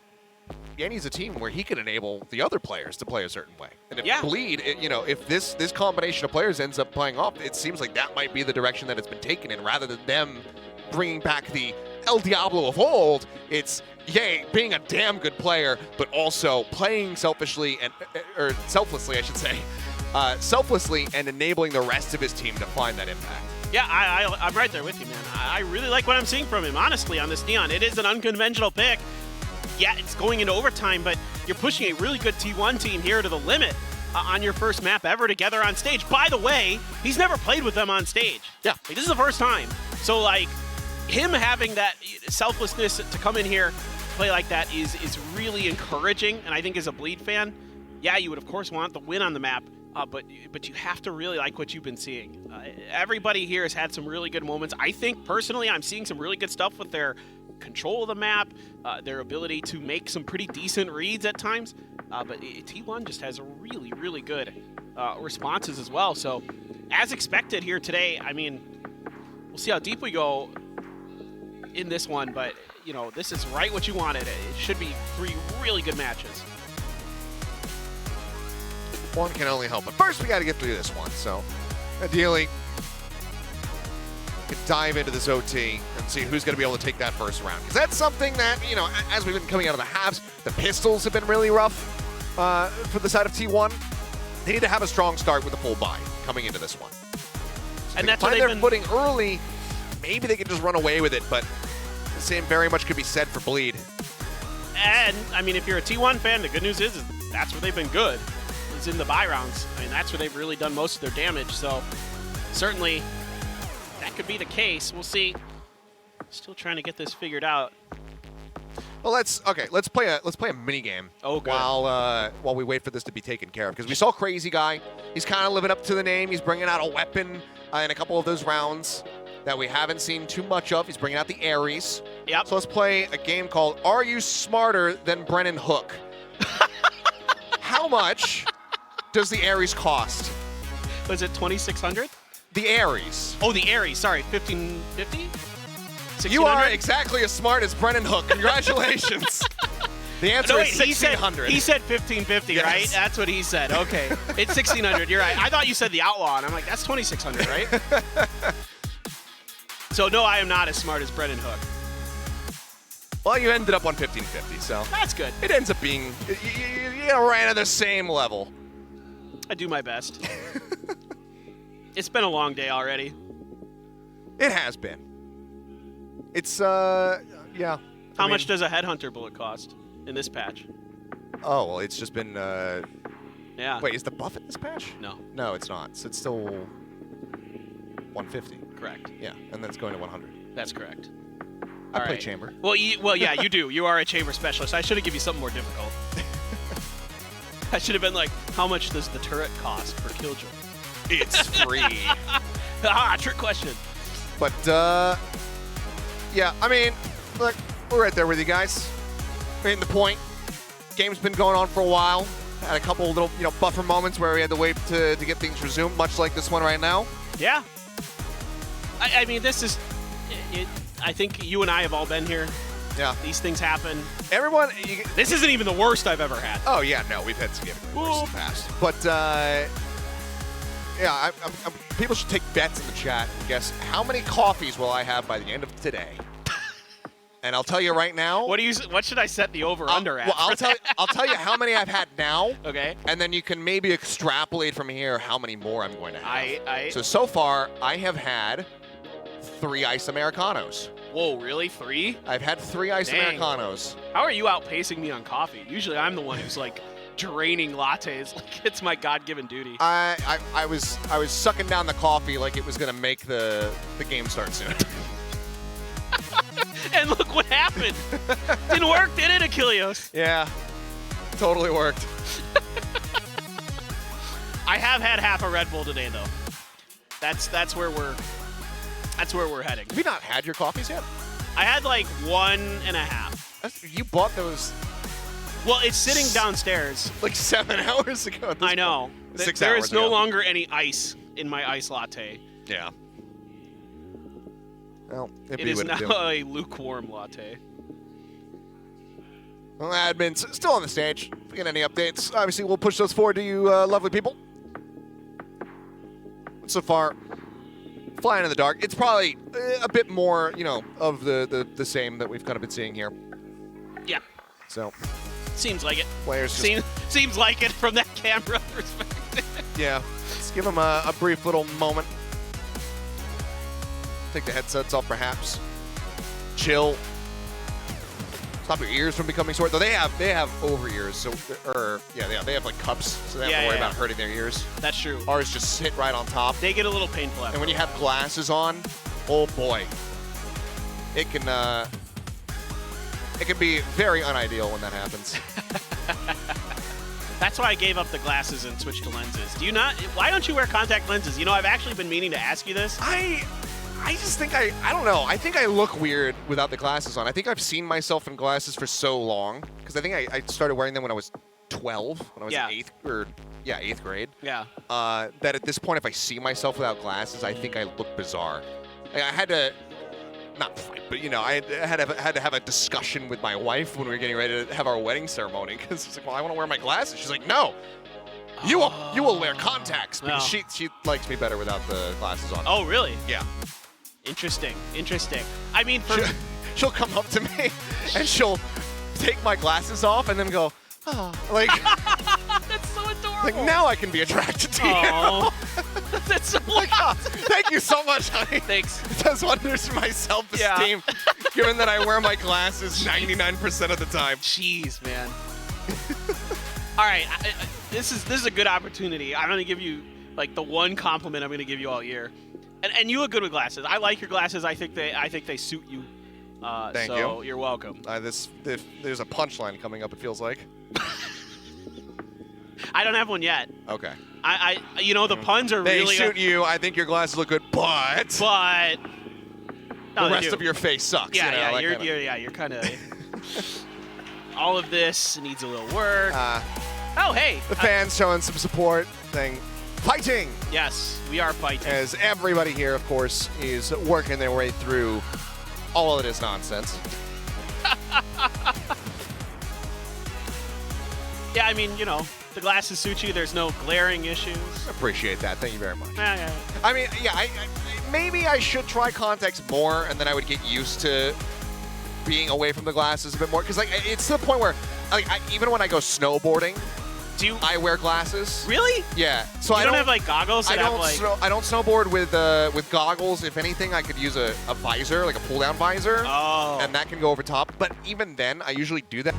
Yanni's a team where he can enable the other players to play a certain way. And if Bleed, if this combination of players ends up playing off, it seems like that might be the direction that it's been taken in, rather than them bringing back the El Diablo of old. It's Ye being a damn good player, but also playing selfishly or selflessly, I should say, selflessly, and enabling the rest of his team to find that impact. Yeah, I'm right there with you, man. I really like what I'm seeing from him, honestly, on this Neon. It is an unconventional pick. Yeah, it's going into overtime, but you're pushing a really good T1 team here to the limit on your first map ever together on stage. By the way, he's never played with them on stage. Yeah. Like, this is the first time. So, like, him having that selflessness to come in here, play like that is really encouraging, and I think as a Bleed fan, yeah, you would, of course, want the win on the map. But you have to really like what you've been seeing. Everybody here has had some really good moments. I think, personally, I'm seeing some really good stuff with their control of the map, their ability to make some pretty decent reads at times. But T1 just has really, really good responses as well. So, as expected here today, I mean, we'll see how deep we go in this one. But, this is right what you wanted. It should be 3 really good matches. One can only help. But first, we got to get through this one. So, ideally, we can dive into this OT and see who's going to be able to take that first round. Because that's something that, as we've been coming out of the halves, the pistols have been really rough for the side of T1. They need to have a strong start with a full buy coming into this one. So and they that's find what their they've been footing early. Maybe they can just run away with it, but the same very much could be said for Bleed. And, I mean, if you're a T1 fan, the good news is that's where they've been good. Is in the buy rounds. I mean, that's where they've really done most of their damage. So certainly that could be the case. We'll see. Still trying to get this figured out. Well, let's play a mini game. Oh, good. While we wait for this to be taken care of, because we saw Crazy Guy. He's kind of living up to the name. He's bringing out a weapon in a couple of those rounds that we haven't seen too much of. He's bringing out the Ares. Yep. So let's play a game called Are You Smarter Than Brennan Hook? How much does the Ares cost? Was it 2,600? The Ares. Oh, the Ares. Sorry, 1,550? You are exactly as smart as Brennan Hook. Congratulations. The answer is 1,600. He said 1,550, yes. Right? That's what he said. Okay. It's 1,600. You're right. I thought you said the Outlaw, and I'm like, that's 2,600, right? So, no, I am not as smart as Brennan Hook. Well, you ended up on 1,550, so. That's good. It ends up being, you ran at the same level. I do my best. It's been a long day already. It has been. It's, yeah. How much does a Headhunter bullet cost in this patch? Oh, well, it's just been, yeah. Wait, is the buff in this patch? No. No, it's not. So it's still 150. Correct. Yeah, and then it's going to 100. That's correct. I play Chamber. Well, yeah, you do. You are a Chamber specialist. I should have given you something more difficult. I should have been like, how much does the turret cost per killjoy? It's free. Trick question. But, yeah, I mean, look, we're right there with you guys. Making the point. Game's been going on for a while. Had a couple little, buffer moments where we had to wait to get things resumed, much like this one right now. Yeah. I mean, this is, I think you and I have all been here. Yeah. These things happen. Everyone, this isn't even the worst I've ever had. Oh, yeah, no, we've had significantly worse in the past. But, yeah, people should take bets in the chat and guess how many coffees will I have by the end of today. And I'll tell you right now. What should I set the over/under at? Well, I'll tell you how many I've had now. Okay. And then you can maybe extrapolate from here how many more I'm going to have. So far, I have had 3 Ice Americanos. Whoa, really? 3? I've had 3 Ice Americanos. How are you outpacing me on coffee? Usually I'm the one who's like draining lattes like it's my God-given duty. I was sucking down the coffee like it was gonna make the game start soon. And look what happened. Didn't work, did it, Achilles? Yeah, totally worked. I have had half a Red Bull today, though. That's where we're heading. Have you not had your coffees yet? I had like 1.5. You bought those. Well, it's sitting downstairs. Like 7 hours ago. I know. 6 there hours is no ago. longer any ice in my ice latte. Yeah. Well, it is now a lukewarm latte. Well, admin's still on the stage. If we get any updates, obviously we'll push those forward to you lovely people. So far, flying in the dark. It's probably a bit more, you know, of the same that we've kind of been seeing here. Yeah. So. Seems like it. Players seems like it from that camera perspective. Yeah. Let's give them a brief little moment. Take the headsets off, perhaps. Chill. Stop your ears from becoming sore. Though they have over ears, so they have like cups, so they don't have to worry about hurting their ears. That's true. Ours just sit right on top. They get a little painful after. And when you have glasses on, oh boy, it can be very unideal when that happens. That's why I gave up the glasses and switched to lenses. Do you not? Why don't you wear contact lenses? You know, I've actually been meaning to ask you this. I just think I don't know. I think I look weird without the glasses on. I think I've seen myself in glasses for so long because I think I started wearing them when I was 12, when I was in eighth grade. Yeah. That at this point, if I see myself without glasses, I think I look bizarre. I had to, not fight, but you know, I had to have a discussion with my wife when we were getting ready to have our wedding ceremony because it's like, well, I want to wear my glasses. She's like, no. You will wear contacts because she likes me better without the glasses on. Oh, really? Yeah. Interesting. I mean, she'll come up to me and she'll take my glasses off and then go, oh, like. That's so adorable. Like, now I can be attracted to you. That's so like, oh, thank you so much, honey. Thanks. It does wonders for my self-esteem, given that I wear my glasses 99% of the time. Jeez, man. All right, this is a good opportunity. I'm gonna give you like the one compliment I'm gonna give you all year, and you look good with glasses. I like your glasses. I think they suit you. Thank you. So you're welcome. There's a punchline coming up. It feels like. I don't have one yet. Okay. You know, the puns are they really. They suit you. I think your glasses look good, but. No, the rest of your face sucks. Yeah, you know, you're kind of. All of this needs a little work. Oh, hey. The fans showing some support, saying, fighting. Yes, we are fighting. As everybody here, of course, is working their way through all of this nonsense. Yeah, I mean, you know, the glasses suit you. There's no glaring issues. Appreciate that. Thank you very much. Yeah. I mean, yeah, maybe I should try contacts more, and then I would get used to being away from the glasses a bit more. Because, like, it's to the point where, like, even when I go snowboarding, I wear glasses. Really? Yeah. So I don't have like goggles. I don't snowboard with goggles. If anything, I could use a visor, like a pull-down visor. Oh. And that can go over top. But even then, I usually do that.